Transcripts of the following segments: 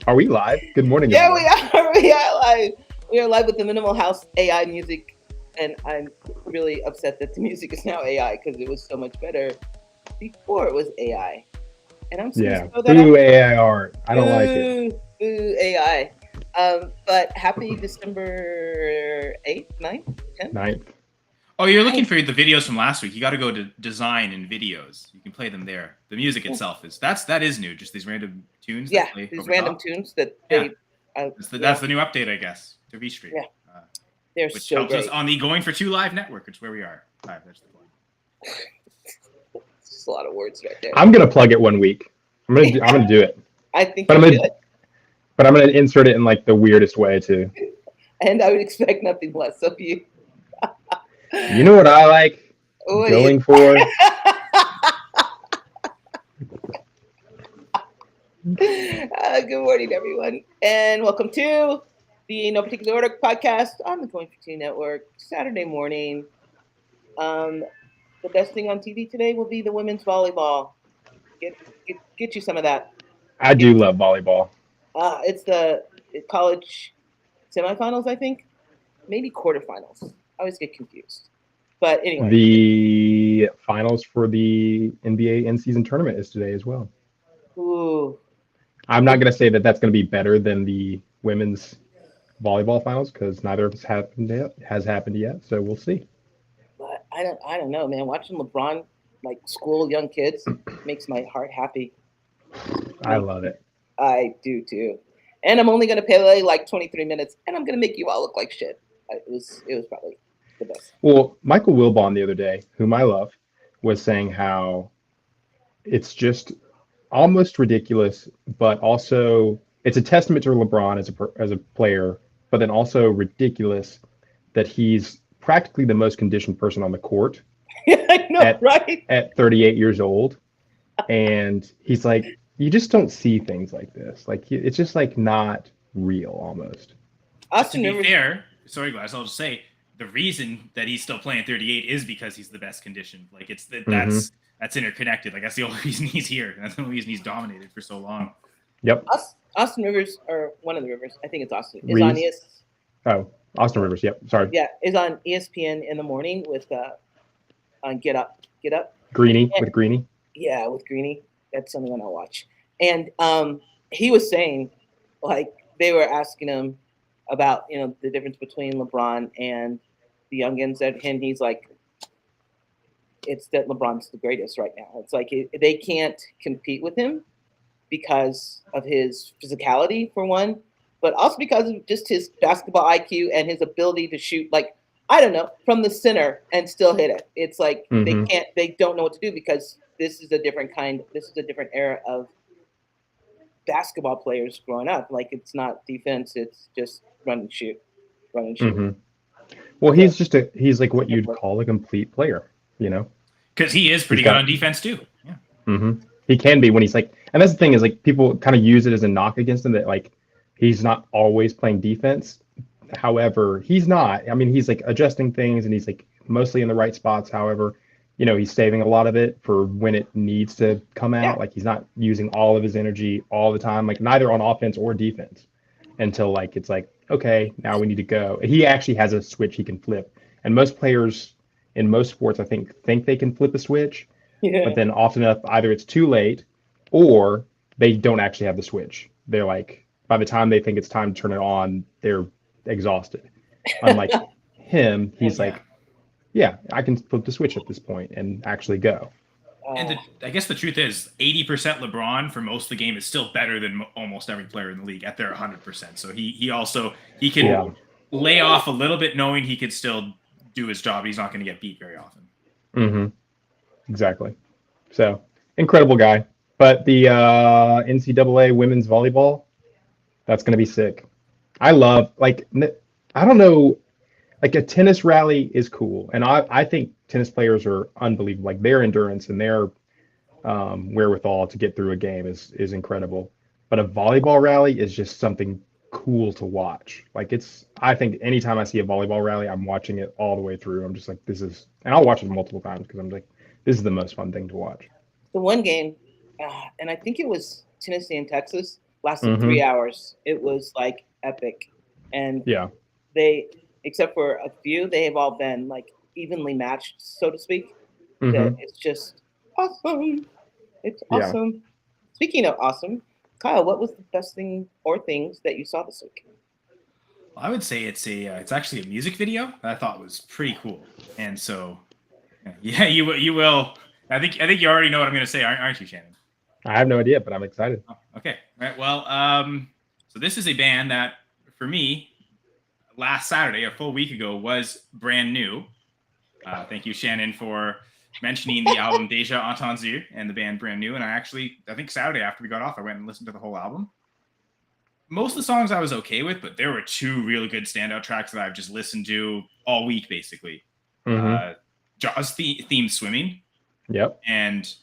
Are we live? Good morning, Yeah, everyone. we are. We are live. We are live with the Minimal House AI music, and I'm really upset that the music is now AI because it was so much better before it was AI. And I'm just gonna Yeah. throw that out Boo there. AI art. I don't like it. Boo AI. But happy December 8th, 9th, 10th. Ninth. Oh, you're looking for the videos from last week. You got to go to design and videos. You can play them there. The music itself that is new. Just these random tunes Yeah, that play these over random top. tunes that Yeah, they. that's the new update, I guess, to V Street, Yeah, they're which so helps us great. on the Going for Two Live network. It's where we are. Live. There's the plug. It's just a lot of words right there. I'm gonna plug it one week. I'm gonna do it. I think But you I'm should. gonna but I'm gonna insert it in like the weirdest way too. And I would expect nothing less of you. You know what I like What do you? going for? Good morning, everyone, and welcome to the No Particular Order podcast on the Going for Two Network. Saturday morning. The best thing on TV today will be the women's volleyball. Get you some of that. I Get do you love volleyball. it's the college semifinals, I think, maybe quarterfinals. I always get confused. But anyway, The finals for the NBA in-season tournament is today as well. ooh, I'm not gonna say that that's gonna be better than the women's volleyball finals because neither of us has happened yet. So we'll see. but I don't know, man. Watching LeBron like school young kids makes my heart happy. I love it. I do too. And I'm only going to play like 23 minutes, and I'm going to make you all look like shit. It was probably the best. Well, Michael Wilbon the other day, whom I love, was saying how it's just almost ridiculous, but also it's a testament to LeBron as a player, but then also ridiculous that he's practically the most conditioned person on the court I know, at right? at 38 years old, and he's like, you just don't see things like this. Like it's just like not real almost. But to Austin be Rivers. fair, sorry guys, I'll just say the reason that he's still playing 38 is because he's the best conditioned. Like it's that Mm-hmm. that's interconnected. Like that's the only reason he's here. That's the only reason he's dominated for so long. Yep. Austin Rivers, or one of the Rivers, I think it's Austin, is on Reeves. Oh, Austin Rivers. Yep. Sorry. Yeah, is on ESPN in the morning with on Get Up, Greeny And- with Greeny. yeah, with Greeny. That's something I'll watch. And he was saying, like, they were asking him about the difference between LeBron and the youngins, and he's like, it's that LeBron's the greatest right now. It's like they can't compete with him because of his physicality, for one, but also because of just his basketball IQ and his ability to shoot, like, I don't know, from the center and still hit it. It's like Mhm. they don't know what to do because this is a different era of basketball players growing up. Like, it's not defense, it's just run and shoot. hmm Well, he's like what you'd call a complete player, you know? Because he is pretty He's good got- on defense too. Yeah. He can be when he's like, and that's the thing is like people kind of use it as a knock against him that like he's not always playing defense. However, he's not. I mean, he's like adjusting things and he's like mostly in the right spots. However, he's saving a lot of it for when it needs to come out. Yeah. Like he's not using all of his energy all the time, like neither on offense or defense until like it's like, okay, now we need to go. He actually has a switch he can flip. And most players in most sports, I think they can flip a switch, Yeah. but then often enough, either it's too late or they don't actually have the switch. They're like, by the time they think it's time to turn it on, they're exhausted. Unlike him, he's Yeah. like, yeah, I can flip the switch at this point and actually go. And I guess the truth is, 80% LeBron for most of the game is still better than almost every player in the league at their 100%. So he can Yeah. lay off a little bit, knowing he could still do his job. He's not going to get beat very often. Mm-hmm. Exactly. So incredible guy. But the NCAA women's volleyball, that's going to be sick. I love I don't know, like a tennis rally is cool, and I think tennis players are unbelievable. Like their endurance and their wherewithal to get through a game is incredible. But a volleyball rally is just something cool to watch. Like I think anytime I see a volleyball rally, I'm watching it all the way through. I'm just like, and I'll watch it multiple times because I'm like, this is the most fun thing to watch. The one game and I think it was Tennessee and Texas. Lasted Mhm. 3 hours. It was like epic, and Yeah. they, except for a few, they have all been like evenly matched, so to speak. That Mhm. it's just awesome. It's Yeah. awesome. Speaking of awesome, Kyle, what was the best thing or things that you saw this week? I would say it's actually a music video that I thought was pretty cool, and so yeah, you will. I think you already know what I'm going to say, aren't you, Shannon? I have no idea, but I'm excited. Oh, okay. All right. Well, so this is a band that for me last Saturday, a full week ago, was brand new. Thank you, Shannon, for mentioning the album Deja Entendu and the band Brand New. And I think Saturday after we got off, I went and listened to the whole album. Most of the songs I was okay with, but there were two really good standout tracks that I've just listened to all week, basically. Mhm. Jaws theme Swimming Yep. and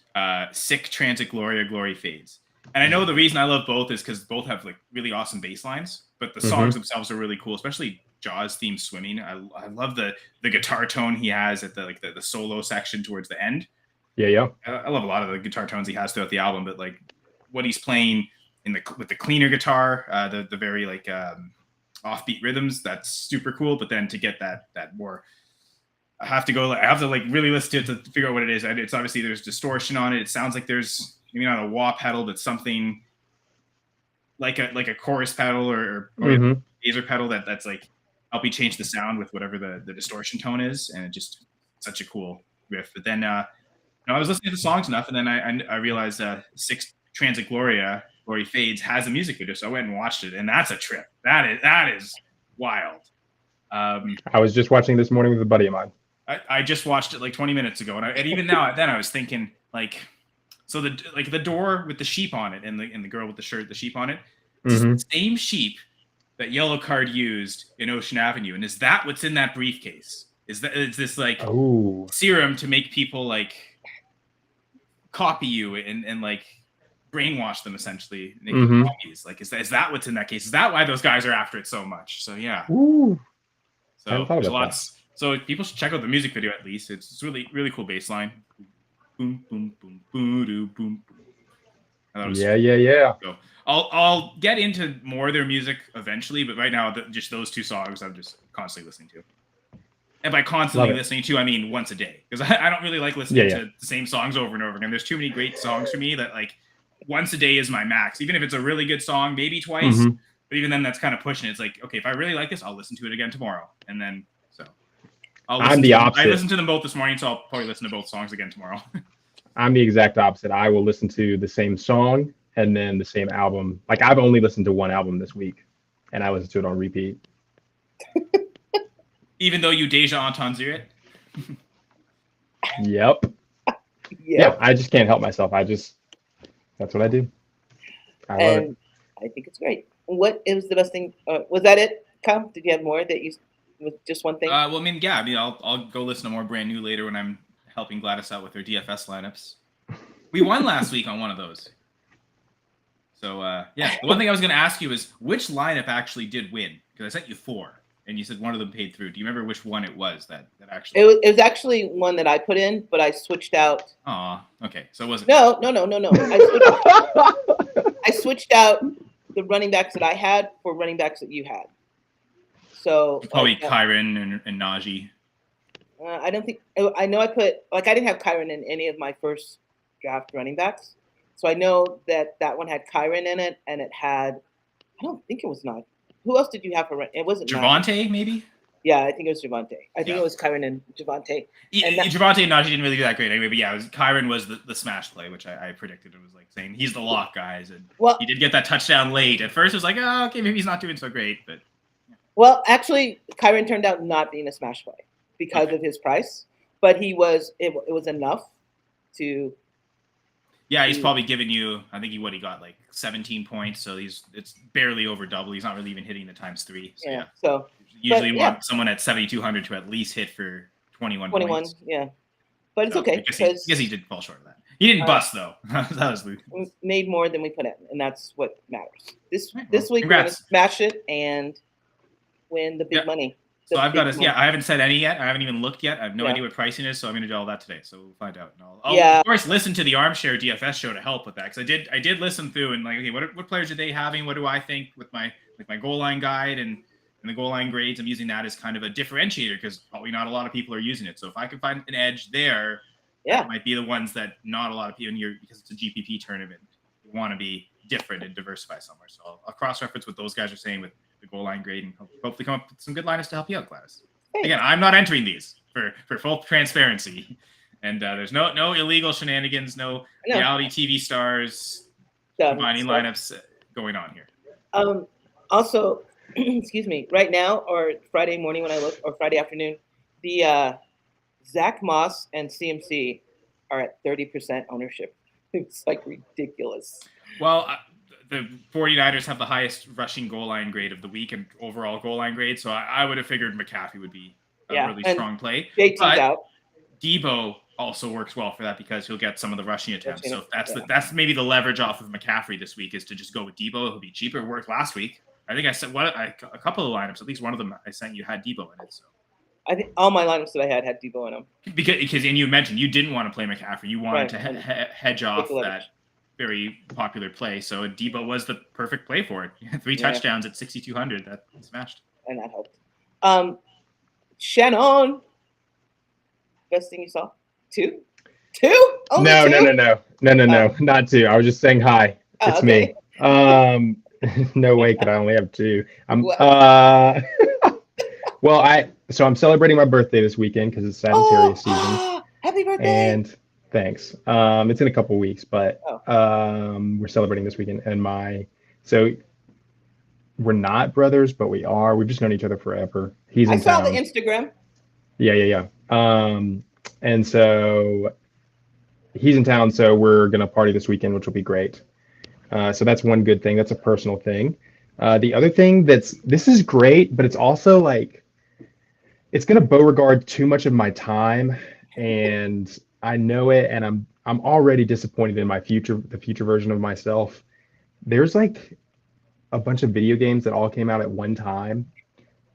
Sick Transit Gloria Glory Fades. And I know the reason I love both is because both have like really awesome bass lines, but the songs themselves are really cool, especially Jaws theme Swimming. I love the guitar tone he has at the solo section towards the end. Yeah. Yeah. I love a lot of the guitar tones he has throughout the album, but like what he's playing with the cleaner guitar, the very like offbeat rhythms, that's super cool. But then to get that more, I have to like really listen to it to figure out what it is. And it's obviously there's distortion on it. It sounds like there's maybe not a wah pedal, but something like a chorus pedal or Mhm. laser pedal that's like help you change the sound with whatever the distortion tone is, and it just such a cool riff. But then I was listening to the songs enough, and then I realized Six Transit Glory Fades has a music video, so I went and watched it, and that's a trip. That is wild. I was just watching this morning with a buddy of mine. I just watched it like 20 minutes ago, and even now, then I was thinking like, so the door with the sheep on it, and the girl with the shirt, the sheep on it, it's Mhm. the same sheep that Yellow Card used in Ocean Avenue, and is that what's in that briefcase? Is this like Oh. serum to make people like copy you and like brainwash them essentially, make them Mhm. copies? Like is that what's in that case? Is that why those guys are after it so much? So yeah. Ooh. I So hadn't thought there's about that. lots. So people should check out the music video at least. It's really really cool bass line. Boom boom boom boom boom boom. I thought it was Yeah. Yeah. Yeah. so I'll get into more of their music eventually, but right now just those two songs I'm just constantly listening to. And by constantly Love it. listening to, I mean once a day, because I don't really like listening Yeah, to the same songs over and over again. There's too many great songs for me that like once a day is my max. Even if it's a really good song, maybe twice, Mhm. but even then that's kind of pushing it. It's like, okay, if I really like this, I'll listen to it again tomorrow, and then so I'll I'm listen the to them. I opposite. listened to them both this morning, so I'll probably listen to both songs again tomorrow. I'm the exact opposite. I will listen to the same song and then the same album. Like I've only listened to one album this week, and I listened to it on repeat. Even though you Deja Entendu it. Yep. Yeah. I just can't help myself. That's what I do. I love it. And I think it's great. What is the best thing? Was that it, Kyle? Did you have more that you was just one thing? Well, I mean, yeah, I mean, I'll go listen to more Brand New later when I'm helping Gladys out with her DFS lineups. We won last week on one of those. So yeah, the one thing I was going to ask you is which lineup actually did win? Because I sent you 4, and you said one of them paid through. Do you remember which one it was that actually? It was actually one that I put in, but I switched out. Aw, okay, so it wasn't. No. I switched out the running backs that I had for running backs that you had. So Probably Kyron and Najee. I don't think I know. I put like I didn't have Kyron in any of my first draft running backs, so I know that one had Kyron in it, and it had. I don't think it was not. Who else did you have for? It wasn't Javonte, maybe. Yeah, I think it was Javonte. I think it was Kyron and Javonte. Javonte and Najee didn't really do that great anyway, but yeah, Kyron was the smash play, which I predicted. It was like saying he's the lock, guys, and he did get that touchdown late. At first, it was like, oh, okay, maybe he's not doing so great, but. Well, actually, Kyron turned out not being a smash play because of his price, but he was. It was enough to. Yeah, he's probably giving you. I think he got like 17 points, so it's barely over double. He's not really even hitting the times 3. So, yeah. So usually want someone at 7,200 to at least hit for 21 points. Yeah. But it's okay. I guess he did fall short of that. He didn't bust though. That was made more than we put in, and that's what matters. This week we're gonna smash it and win the big money. So I've got to, big I haven't said any yet. I haven't even looked yet. I have no Yeah. idea what pricing is, so I'm going to do all that today. So we'll find out. And I'll Yeah. of course listen to the Armchair DFS show to help with that, because I did listen through and like, okay, what players are they having? What do I think with my goal line guide and the goal line grades? I'm using that as kind of a differentiator because probably not a lot of people are using it. So if I can find an edge there, that might be the ones that not a lot of people because it's a GPP tournament, you want to be different and diversify somewhere. So I'll cross-reference what those guys are saying with the goal line grade and hopefully come up with some good lineups to help you out, Gladys. Hey. Again, I'm not entering these for full transparency, and there's no illegal shenanigans, no reality TV stars combining lineups going on here. Also, excuse me, right now or Friday morning when I look, or Friday afternoon, the Zach Moss and CMC are at 30% ownership. It's like ridiculous. Well, the 49ers have the highest rushing goal line grade of the week and overall goal line grade, so I would have figured McCaffrey would be a really strong play. JT's out. Debo also works well for that because he'll get some of the rushing attempts. So that's maybe the leverage off of McCaffrey this week is to just go with Debo. It'll be cheaper. It worked last week. I think I said a couple of lineups, at least one of them I sent you had Debo in it. So I think all my lineups that I had Debo in them. Because and you mentioned you didn't want to play McCaffrey. You wanted to hedge off that very popular play. So Debo was the perfect play for it. 3 touchdowns at 6,200. That smashed. And that helped. Shannon, best thing you saw? 2? Only no, 2? No, not 2. I was just saying hi. It's me. No way could I only have 2. Well, I'm celebrating my birthday this weekend because it's Sagittarius season. Happy birthday! And thanks. It's in a couple weeks, but we're celebrating this weekend. And so we're not brothers, but we are. We've just known each other forever. He's in town. I saw the Instagram. Yeah. And so he's in town, so we're gonna party this weekend, which will be great. So that's one good thing. That's a personal thing. The other thing this is great, but it's also like it's gonna Beauregard too much of my time, and I know it, and I'm already disappointed in the future version of myself. There's like a bunch of video games that all came out at one time,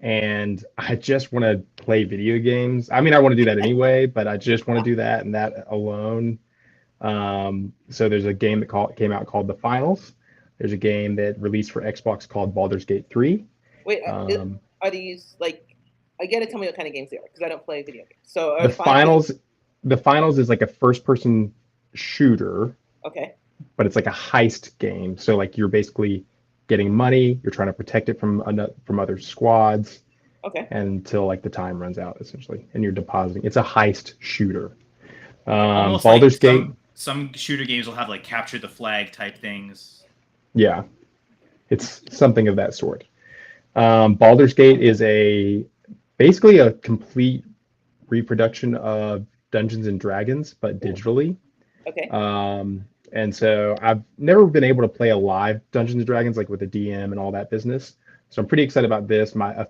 and I just want to play video games. I mean, I want to do that anyway, but I just want to do that and that alone. So there's a game that came out called The Finals. There's a game that released for Xbox called Baldur's Gate 3. Wait, are these like? I gotta tell me what kind of games they are because I don't play video games. So The Finals is like a first-person shooter. Okay. But it's like a heist game. So like you're basically getting money. You're trying to protect it from other squads. Okay. Until like the time runs out, essentially, and you're depositing. It's a heist shooter. Almost Baldur's like Gate. Some shooter games will have like capture the flag type things. Yeah, it's something of that sort. Baldur's Gate is basically a complete reproduction of Dungeons and Dragons, but digitally. Okay. And so I've never been able to play a live Dungeons and Dragons like with a DM and all that business. So I'm pretty excited about this. A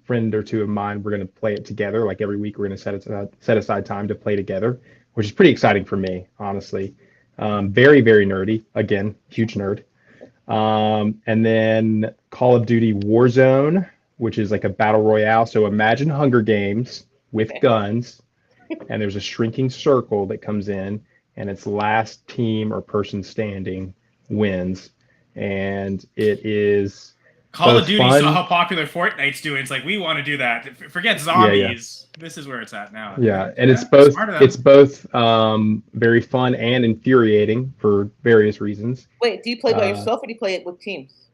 friend or two of mine, we're going to play it together. Like every week, we're going to set aside time to play together, which is pretty exciting for me, honestly. Very, very nerdy. Again, huge nerd. And then Call of Duty Warzone, which is like a battle royale. So imagine Hunger Games with guns, and there's a shrinking circle that comes in, and it's last team or person standing wins. And it is Call of Duty saw how popular Fortnite's doing. It's like, we want to do that. Forget zombies. Yeah. This is where it's at now. Yeah, and it's both very fun and infuriating for various reasons. Wait, do you play by yourself or do you play it with teams?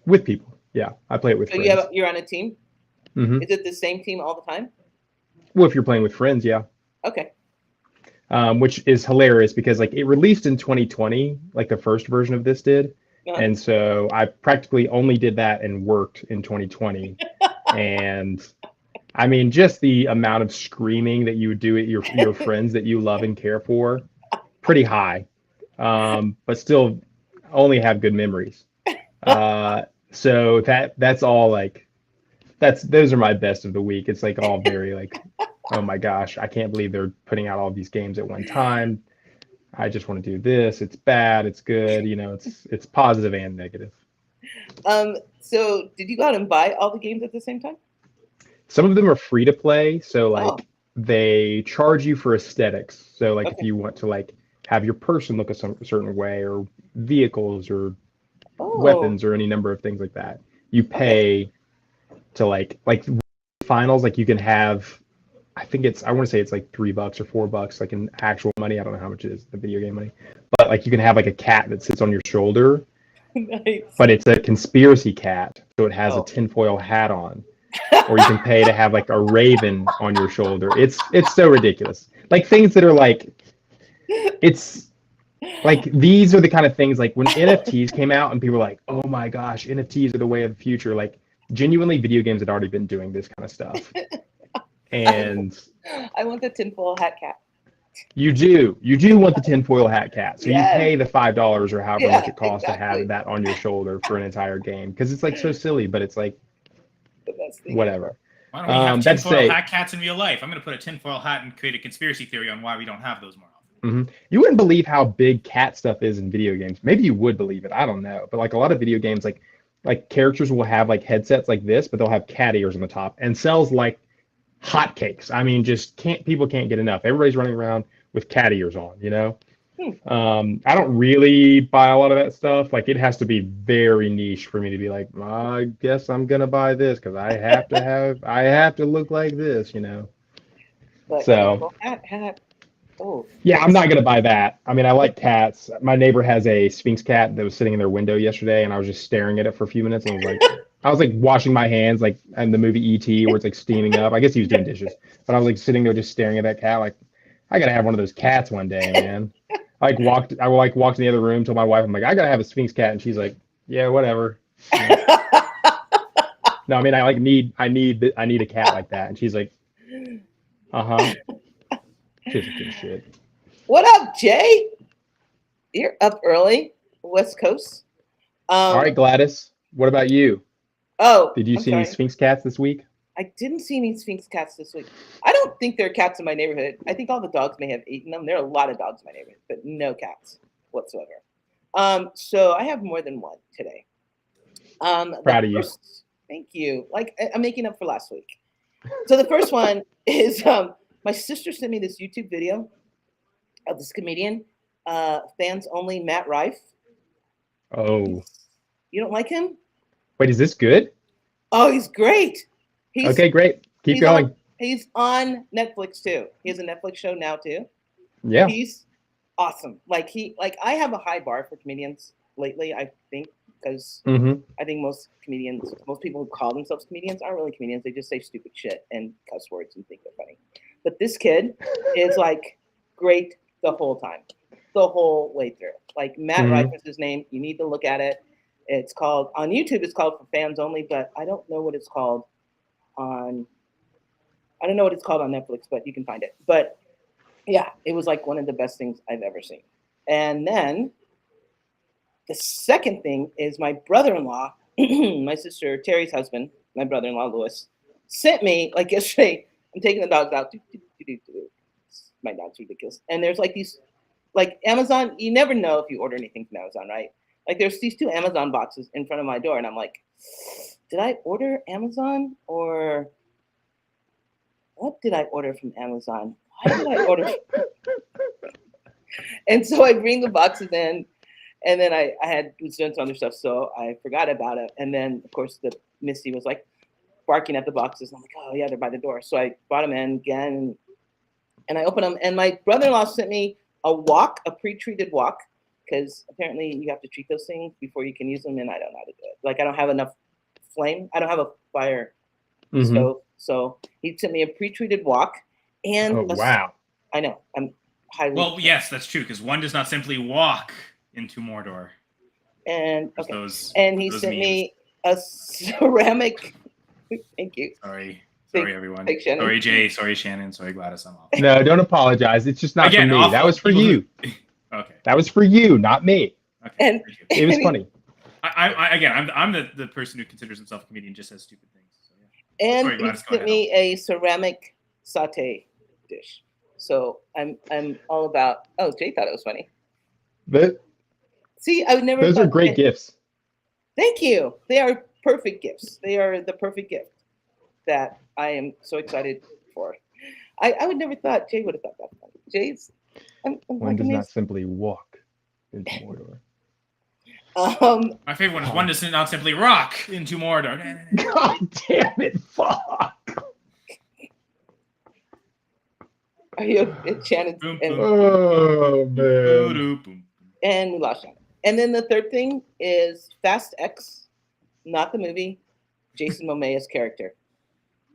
With people. Yeah, I play it with friends. So you're on a team? Mm-hmm. Is it the same team all the time? Well, if you're playing with friends, yeah. Okay. Which is hilarious because like it released in 2020, like the first version of this did. And so I practically only did that and worked in 2020. And I mean, just the amount of screaming that you would do at your friends that you love and care for, pretty high. But still only have good memories. So that's all like, those are my best of the week. It's like all very like, oh my gosh, I can't believe they're putting out all these games at one time. I just want to do this. It's bad. It's good. You know, it's positive and negative. So did you go out and buy all the games at the same time? Some of them are free to play, so like Oh, they charge you for aesthetics. So like if okay. you want to like have your person look a certain way, or vehicles or Oh, weapons or any number of things like that, you okay. pay to like finals. Like you can have, I think it's, I want to say it's like $3 or $4, like in actual money. I don't know how much it is, the video game money, but like you can have like a cat that sits on your shoulder, Nice. but it's a conspiracy cat, so it has a Oh. tinfoil hat on. Or you can pay to have like a raven on your shoulder. It's so ridiculous. Like things that are like, it's like these are the kind of things like when NFTs came out and people were like, oh my gosh, NFTs are the way of the future. Like genuinely, video games had already been doing this kind of stuff. I, And I want the tinfoil hat cat. you do want the tinfoil hat cat. So you Yes. pay the $5 or however much Yeah, it costs to have exactly. that on your shoulder for an entire game because it's like so silly, but it's like The best thing ever. whatever. Why don't we have That's tinfoil say hat cats in real life? I'm going to put a tinfoil hat and create a conspiracy theory on why we don't have those more often. you wouldn't believe how big cat stuff is in video games. Maybe you would believe it. I don't know. But like a lot of video games, like characters will have like headsets like this, but they'll have cat ears on the top and sells like hotcakes. I mean, just people can't get enough. Everybody's running around with cat ears on, you know? I don't really buy a lot of that stuff. Like it has to be very niche for me to be like, I guess I'm gonna buy this because I have to look like this, you know. But So tinfoil hat. Oh, yeah, I'm not gonna buy that. I mean, I like cats. My neighbor has a Sphinx cat that was sitting in their window yesterday, and I was just staring at it for a few minutes, and I was like washing my hands, like in the movie E.T., where it's like steaming up. I guess he was doing dishes, but I was like sitting there just staring at that cat, like I gotta have one of those cats one day, man. I walked in the other room, told my wife, I'm like, I gotta have a Sphinx cat, and she's like, yeah, whatever. You know? No, I mean, I need a cat like that, and she's like, uh-huh. She's like, good shit. What up, Jay? You're up early, West Coast. All right, Gladys, what about you? Oh, Did you I'm see any sorry. Sphinx cats this week? I didn't see any Sphinx cats this week. I don't think there are cats in my neighborhood. I think all the dogs may have eaten them. There are a lot of dogs in my neighborhood, but no cats whatsoever. So I have more than one today. Proud of you. Thank you. Like I'm making up for last week. So the first one is my sister sent me this YouTube video of this comedian, fans only, Matt Rife. Oh, You don't like him? wait, is this good? Oh, he's great. He's Okay, great. Keep he's going. he's on Netflix too. He has a Netflix show now too. Yeah. He's awesome. Like I have a high bar for comedians lately, I think, because Mm-hmm. I think most people who call themselves comedians aren't really comedians. They just say stupid shit and cuss words and think they're funny. But this kid is like great the whole time, the whole way through. Like Matt Rife is his name. You need to look at it. It's called on YouTube. It's called For Fans Only, but I don't know what it's called on. I don't know what it's called on Netflix, but you can find it. But yeah, it was like one of the best things I've ever seen. And then the second thing is my brother-in-law, my sister Terry's husband, my brother-in-law Louis, sent me like yesterday. I'm taking the dogs out. My dog's ridiculous. And there's like these, like Amazon. You never know if you order anything from Amazon, right? Like there's these 2 Amazon boxes in front of my door, and I'm like, did I order Amazon or what did I order from Amazon? Why did I order? And so I bring the boxes in, and then I was doing some other stuff, so I forgot about it. And then of course the Misty was like barking at the boxes. And I'm like, oh yeah, they're by the door. So I brought them in again, and I opened them. And my brother-in-law sent me a pre-treated wok, because apparently you have to treat those things before you can use them, and I don't know how to do it. Like I don't have enough flame. I don't have a fire stove. So he sent me a pre-treated wok, and Oh, wow. I know I'm highly. Well, yes, that's true, because one does not simply walk into Mordor. And There's okay, those, and he those sent memes. me a ceramic. Thank you. Sorry, Thank- everyone. thanks, Shannon. Sorry, Jay. Sorry, Shannon. Sorry, Gladys. I'm off. No, don't apologize. It's just not Again, for me. That was for people you. Okay. That was for you, not me. Okay. And- thank you. It was And he- funny. I'm the person who considers himself a comedian, just says stupid things. So, yeah. And Sorry, he Gladys, go sent me a ceramic saute dish. So I'm all about. Oh, Jay thought it was funny. But See, I would never. those are thought- great gifts. Thank you. They are perfect gifts. They are the perfect gift. that I am so excited for. I would never thought Jay would have thought that funny. Jay's I'm One does liking not these. simply walk into Mordor. My favorite one is one does not simply rock into Mordor. God damn it! Fuck. Are you Shannon Boom, and, boom. Oh man. and we lost Shannon. And then the third thing is Fast X, not the movie. Jason Momoa's character.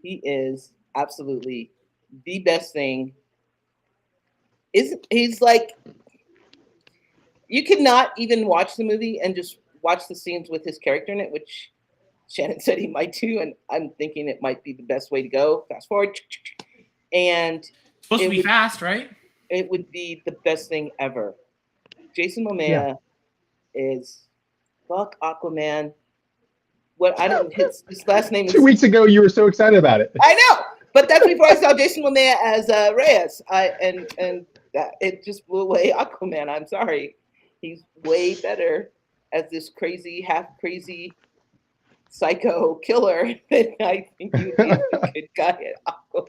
He is absolutely the best thing. He's like, you cannot even watch the movie and just watch the scenes with his character in it, which Shannon said he might do, and I'm thinking it might be the best way to go. Fast forward, and Supposed to be fast, right? it would be the best thing ever. Jason Momoa is fuck Aquaman. What I don't his last name is 2 weeks ago, you were so excited about it. I know, but that's before I saw Jason Momoa as Reyes. And that it just blew away Aquaman. I'm sorry, he's way better as this crazy, half crazy, psycho killer than I think he would be as a good guy at Aquaman.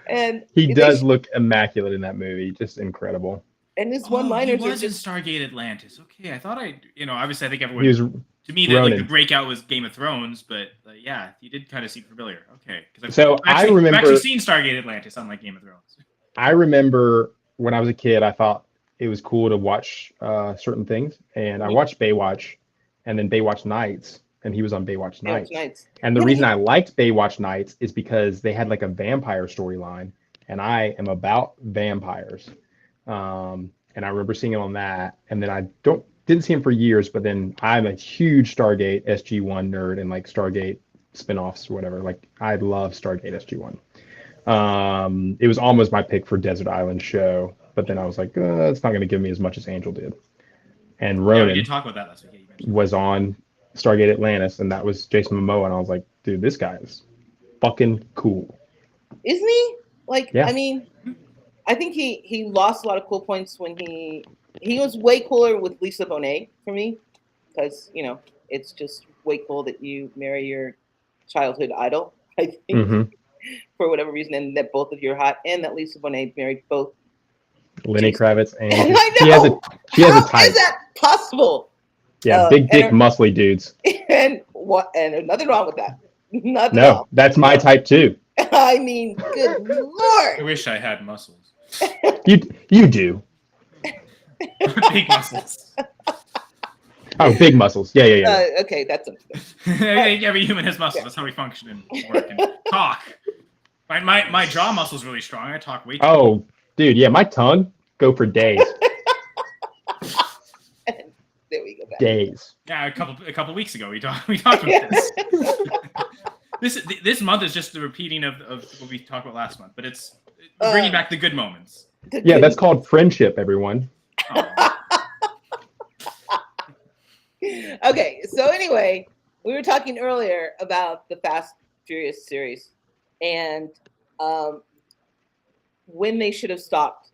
And He does look immaculate in that movie, just incredible. And his one-liners he was are in just Stargate Atlantis. Okay, I thought obviously I think everyone. He was To me, the Ronan. breakout was Game of Thrones, but yeah, you did kind of seem familiar. Okay, because So I remember- I've actually seen Stargate Atlantis, unlike Game of Thrones. I remember when I was a kid, I thought it was cool to watch certain things, and I watched Baywatch, and then Baywatch Nights, and he was on Baywatch Nights. And the reason I liked Baywatch Nights is because they had like a vampire storyline, and I am about vampires. And I remember seeing him on that, and then I didn't see him for years, but then I'm a huge Stargate SG-1 nerd and like Stargate spinoffs or whatever. Like I love Stargate SG-1. It was almost my pick for Desert Island Show, but then I was like, it's not going to give me as much as Angel did. And Yeah, we Ronan did talk about that last week. Yeah, you mentioned was on Stargate Atlantis, and that was Jason Momoa, and I was like, dude, this guy is fucking cool. Isn't he? Like, Yeah. I mean, I think he lost a lot of cool points when he was way cooler with Lisa Bonet for me, because it's just way cool that you marry your childhood idol. I think Mhm. for whatever reason, and that both of you are hot, and that Lisa Bonet married both. Lenny Kravitz, and I know. she has a How type. is that possible? Yeah, big dick, and muscly dudes. And what? And there's nothing wrong with that. Nothing No, wrong. that's my type too. I mean, good I lord. wish I had muscles. You do. Big muscles. Oh, big muscles. Yeah. Okay, that's understood. Every human has muscles. That's how we function and work and talk. My jaw muscle's really strong. I talk way too much. Oh, dude, yeah, my tongue go for days. There we go. Back. Days. Yeah, a couple weeks ago we talked about this. This month is just the repeating of what we talked about last month, but it's bringing back the good moments. Yeah, that's called friendship, everyone. Oh. Okay, so anyway, we were talking earlier about the Fast Furious series and when they should have stopped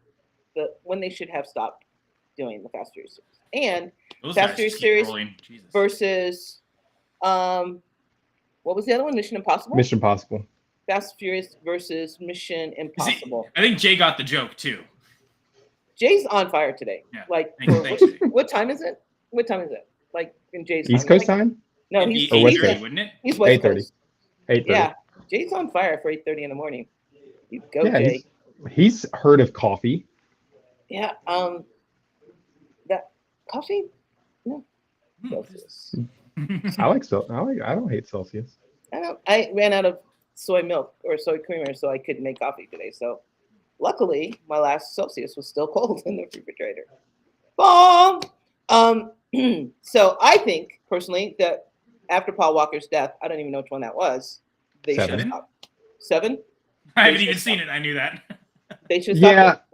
doing the Fast Furious series. And Those Fast guys Furious just keep series rolling. Jesus. versus what was the other one? Mission Impossible? Mission Impossible. Fast Furious versus Mission Impossible. I think Jay got the joke too. Jay's on fire today. Yeah. Like, Thanks, Jay. what time is it? What time is it? Like in Jay's East time? Coast time? No, It'd he's be West 8:30, Coast. wouldn't it? He's West 8:30. Coast. 8:30. Yeah, Jay's on fire for 8:30 in the morning. You go, Yeah, Jay. he's heard of coffee. Yeah. That coffee? No. Celsius. I don't hate Celsius. I ran out of soy milk or soy creamer, so I couldn't make coffee today. So luckily, my last Celsius was still cold in the refrigerator. Bomb. So I think personally that after Paul Walker's death, I don't even know which one that was. They should 7. stop. 7? I haven't even seen it. I knew that. They should stop.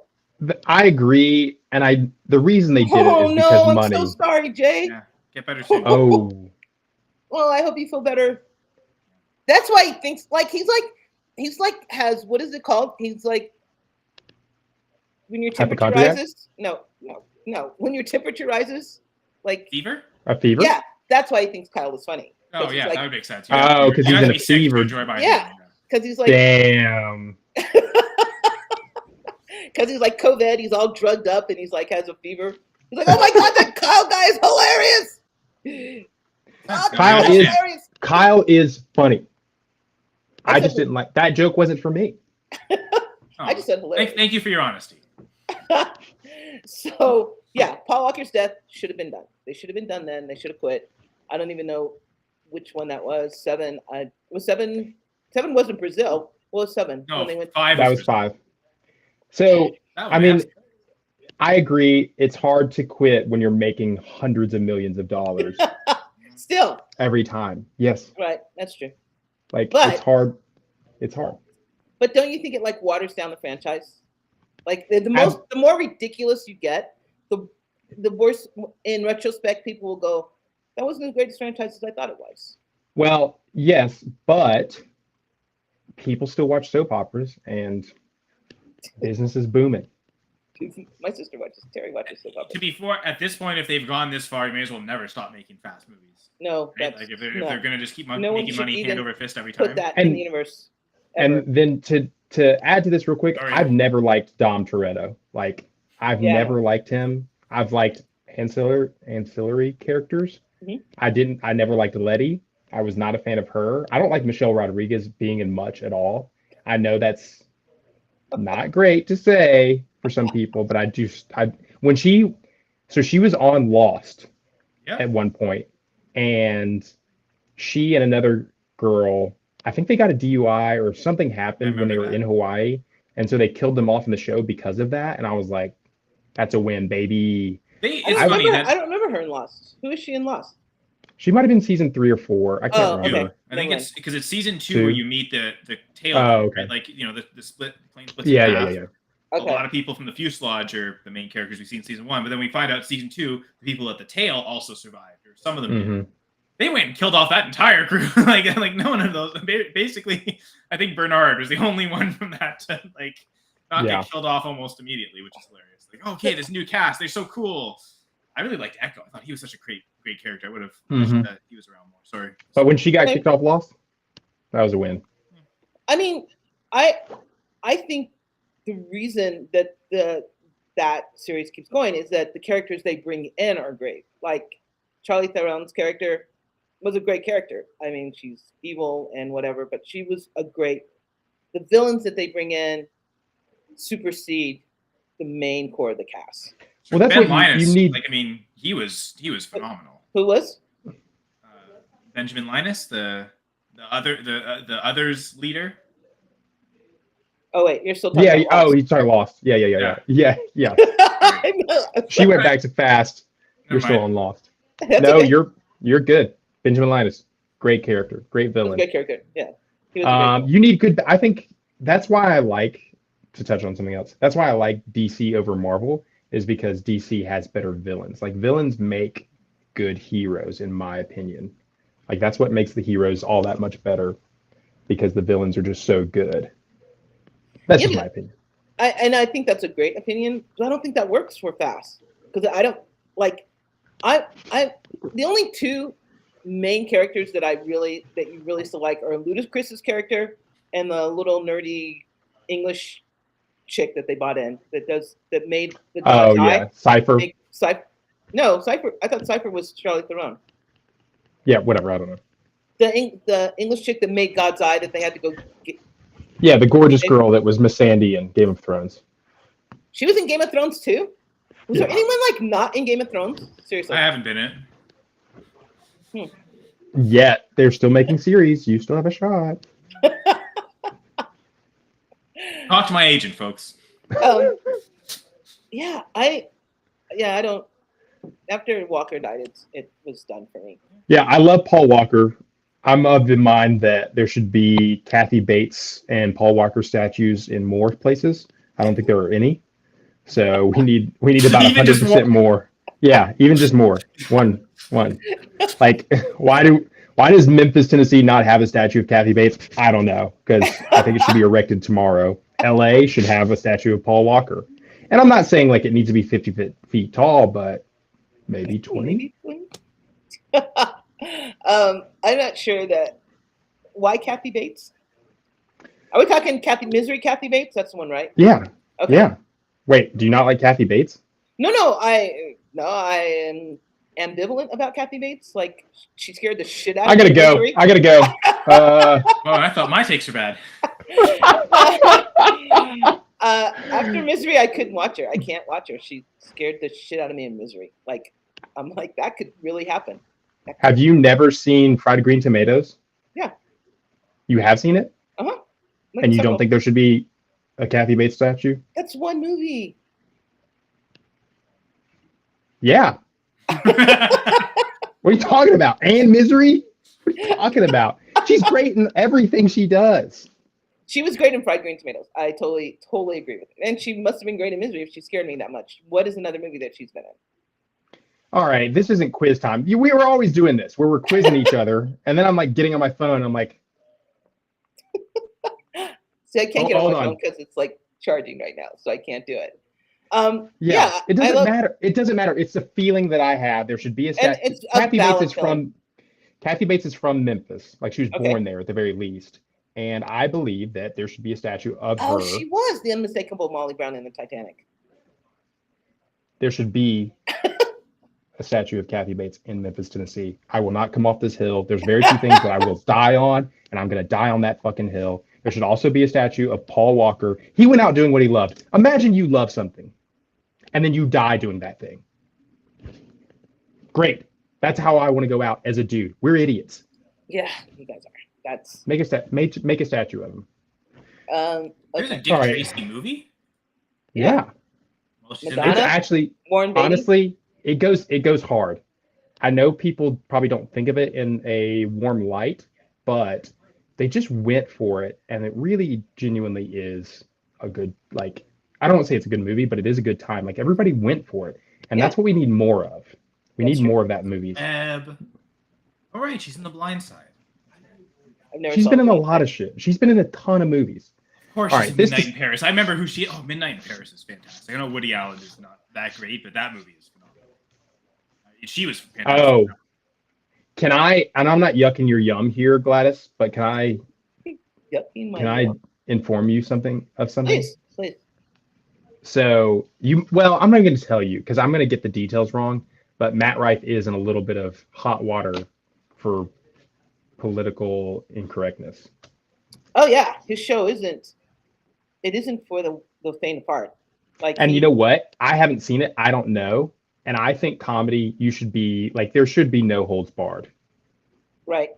Yeah, I agree, and the reason they did it Oh is no, because I'm money. so sorry, Jay. Yeah, get better soon. Oh, Well, I hope you feel better. That's why he thinks he's like has what is it called? He's like when your temperature Hypochondriac? rises. No. When your temperature rises, like Fever? a fever? yeah, that's why he thinks Kyle is funny. Oh yeah, like, that would make sense. Oh, 'cause he's in a fever. Yeah. Because he's like, Damn. because he's like COVID, he's all drugged up and he's like has a fever. He's like, oh my god, that Kyle guy is hilarious. Kyle is funny. I said just didn't like that joke. Wasn't for me. I just said hilarious. Thank you for your honesty. So yeah, Paul Walker's death should have been done. They should have been done then. They should have quit. I don't even know which one that was. Seven. Was seven. Seven wasn't Brazil. What was seven? No, When they went 5. That was 5. So I mean, I agree. It's hard to quit when you're making hundreds of millions of dollars still every time. Yes. right. That's true. Like But- it's hard. It's hard. But don't you think it like waters down the franchise? Like the more ridiculous you get, the worse. In retrospect, people will go, "That wasn't the greatest franchise as I thought it was." Well, yes, but people still watch soap operas and business is booming. My sister watches. Terry watches soap operas. To be fair, at this point, if they've gone this far, you may as well never stop making fast movies. No, Right? that's Like if they're no. gonna just keep No one making should money even hand over fist every time. Put that in the universe. Ever. And then to add to this real quick, Sorry. I've never liked Dom Toretto. Like I've Yeah. never liked him. I've liked ancillary characters. Mhm. I never liked Letty. I was not a fan of her. I don't like Michelle Rodriguez being in much at all. I know that's not great to say for some people, but she was on Lost Yeah. at one point, and she and another girl, I think they got a DUI or something happened when they were that. in Hawaii, and so they killed them off in the show because of that. And I was like, "That's a win, baby." It's I funny that don't remember her in Lost. Who is she in Lost? She might have been season 3 or 4. I can't remember. Okay. I think Never it's because it's season 2 Two. where you meet the tail. Oh, okay. Right? Like the split plane splits. Yeah, in yeah, half. yeah, yeah. Okay. A lot of people from the fuselage are the main characters we see in season 1, but then we find out season 2, the people at the tail also survived, or some of them did. Mhm. They went and killed off that entire crew. like no one of those. Basically, I think Bernard was the only one from that to not Yeah. get killed off almost immediately, which is hilarious. Like, okay, this new cast, they're so cool. I really liked Echo. I thought he was such a great character. I would have wished Mhm. that he was around more. Sorry. But when she got kicked off Lost, that was a win. I mean, I think the reason that that series keeps going is that the characters they bring in are great. Like Charlie Theron's character was a great character. I mean, she's evil and whatever, but she was a great. The villains that they bring in supersede the main core of the cast. Well, that's Ben what Linus, you need. he was phenomenal. Who was? Benjamin Linus, the others leader. Oh wait, you're still talking Yeah. about Oh, he's sorry, Lost. Yeah. Yeah. I know. She went back to Fast. You're Never still mind. on Lost. That's No, okay. you're good. Benjamin Linus, great character, great He was a villain. great character. Yeah. He was a great villain. You need good. I think that's why I like to touch on something else. That's why I like DC over Marvel, is because DC has better villains. Like villains make good heroes, in my opinion. Like that's what makes the heroes all that much better, because the villains are just so good. That's just my opinion. I think that's a great opinion, but I don't think that works for Fast, because I don't like. The only two main characters that you really still like are Ludacris's character and the little nerdy English chick that they bought in that made the Oh die. yeah, Cypher. No, Cypher. I thought Cypher was Charlie Theron. Yeah, whatever. I don't know. The English chick that made God's Eye that they had to go get. Yeah, the gorgeous girl that was Miss Sandy in Game of Thrones. She was in Game of Thrones too. Was there Yeah. anyone like not in Game of Thrones? Seriously. I haven't been in. Yet they're still making series. You still have a shot. Talk to my agent, folks. Yeah, I don't. After Walker died, it was done for me. Yeah, I love Paul Walker. I'm of the mind that there should be Kathy Bates and Paul Walker statues in more places. I don't think there are any. So we need about Even just 100% one? more. Yeah, even just more. One. Like, why does Memphis, Tennessee not have a statue of Kathy Bates? I don't know, because I think it should be erected tomorrow. LA should have a statue of Paul Walker. And I'm not saying like it needs to be 50 feet tall, but maybe 20. Maybe 20. I'm not sure that. Why Kathy Bates? Are we talking Kathy Bates? That's the one, right? Yeah. Okay. Yeah. Wait, do you not like Kathy Bates? No, I am ambivalent about Kathy Bates. Like, she scared the shit out I of gotta me. go. I gotta go. Oh, I thought my takes were bad. After Misery, I couldn't watch her. I can't watch her. She scared the shit out of me in Misery. Like, I'm like, that could really happen. Have you never seen Fried Green Tomatoes? Yeah. You have seen it? Uh-huh. Like And you don't think there should be a Kathy Bates statue? That's one movie. Yeah. What are you talking about? And Misery? What are you talking about? She's great in everything she does. She was great in Fried Green Tomatoes. I totally agree with it. And she must have been great in Misery if she scared me that much. What is another movie that she's been in? All right, this isn't quiz time. We were always doing this where we're quizzing each other, and then I'm like getting on my phone. And I'm like, see, I can't get on my phone because it's like charging right now, so I can't do it. Yeah, it doesn't matter. It doesn't matter. It's the feeling that I have. There should be a statue. Kathy Bates is from Memphis. Like, she was born there at the very least. And I believe that there should be a statue of her. Oh, she was the unmistakable Molly Brown in the Titanic. There should be a statue of Kathy Bates in Memphis, Tennessee. I will not come off this hill. There's very few things that I will die on, and I'm going to die on that fucking hill. There should also be a statue of Paul Walker. He went out doing what he loved. Imagine you love something, and then you die doing that thing. Great. That's how I want to go out as a dude. We're idiots. Yeah, you guys are. That's make a statue of him. There's a Dick Tracy movie. Yeah. Well, it's actually honestly, it goes hard. I know people probably don't think of it in a warm light, but they just went for it, and it really genuinely is a good, like, I don't want to say it's a good movie, but it is a good time. Like, everybody went for it, and that's what we need more of. We need more of that in movies. All right, she's in The Blind Side. She's been in a lot of shit. She's been in a ton of movies. Of course, she's in Midnight in Paris. I remember who she. Oh, Midnight in Paris is fantastic. I know Woody Allen is not that great, but that movie is phenomenal. She was fantastic. Oh, can I? And I'm not yucking your yum here, Gladys, but can I? Inform you something? Please. So I'm not going to tell you because I'm going to get the details wrong. But Matt Rife is in a little bit of hot water for political incorrectness. Oh yeah, his show isn't for the faint of heart. Like, and you know what? I haven't seen it. I don't know. And I think comedy, you should be like, there should be no holds barred. Right.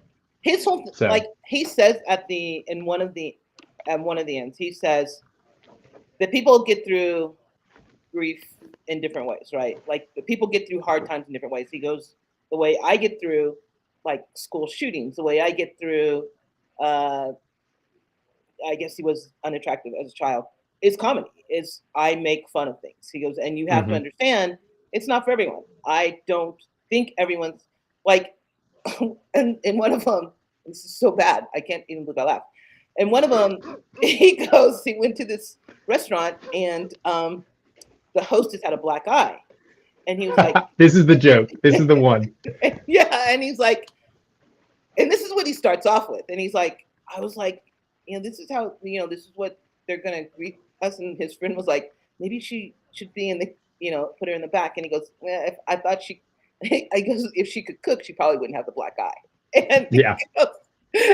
His whole like he says in one of the ends, he says that people get through grief in different ways, right? Like, the people get through hard times in different ways. He goes, the way I get through like school shootings, the way I get through I guess he was unattractive as a child, is comedy. Is I make fun of things. He goes, and you have to understand it's not for everyone. I don't think everyone's like, and one of them, this is so bad, I can't even believe I laugh. And one of them, he went to this restaurant, and the hostess had a black eye. And he was like, this is the joke. This is the one. Yeah. And he's like, and this is what he starts off with. And he's like, I was like, this is how, this is what they're going to greet us. And his friend was like, maybe she should be in the, put her in the back. And he goes, well, I thought I guess if she could cook, she probably wouldn't have the black eye. And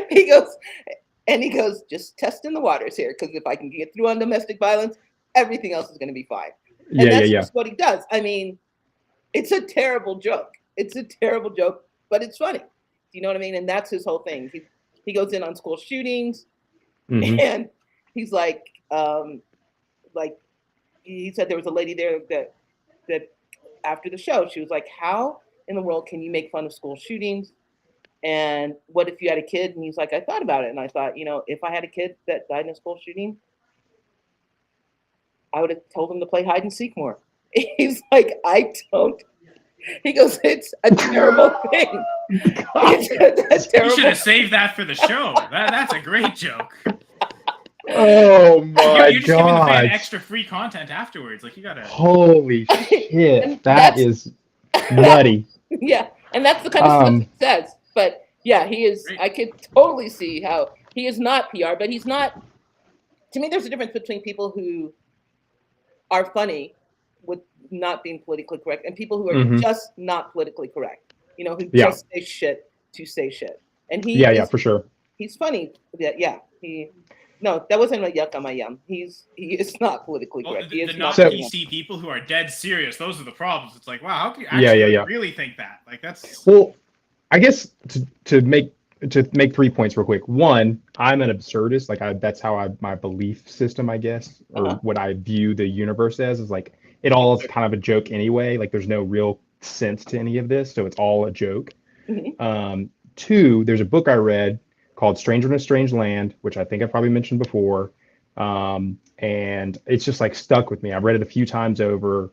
he goes, just testing the waters here. Because if I can get through on domestic violence, everything else is going to be fine. And that's just what he does. I mean, it's a terrible joke. But it's funny. You know what I mean? And that's his whole thing. He goes in on school shootings, and he's like he said there was a lady there that after the show, she was like, how in the world can you make fun of school shootings? And what if you had a kid? And he's like, I thought about it. And I thought, if I had a kid that died in a school shooting, I would have told him to play hide and seek more. He's like, he goes, it's a terrible thing. You should have saved that for the show. That's a great joke. Oh my You're just giving the fan extra free content afterwards. Like, you gotta. Holy shit! That is nutty. Yeah, and that's the kind of stuff he says. But yeah, he is. Great. I could totally see how he is not PR, but he's not. To me, there's a difference between people who are funny with not being politically correct and people who are Mhm. just not politically correct. You know, who Yeah. just say shit to say shit. And he Yeah, is, yeah, for sure. he's funny. Yeah, he. No, that wasn't a yuck on my yum. He is not politically Well, correct. the, He the is not not. PC people who are dead serious, those are the problems. It's like, wow, how can you Yeah, actually yeah, yeah. really think that? Like, that's Well, I guess to make 3 points real quick. One, I'm an absurdist. Like that's how my belief system, I guess, or Uh-huh. what I view the universe as, is like it all is kind of a joke anyway. Like there's no real sense to any of this, so it's all a joke. Mhm. Two, there's a book I read called Stranger in a Strange Land, which I think I probably mentioned before. And it's just like stuck with me. I've read it a few times over.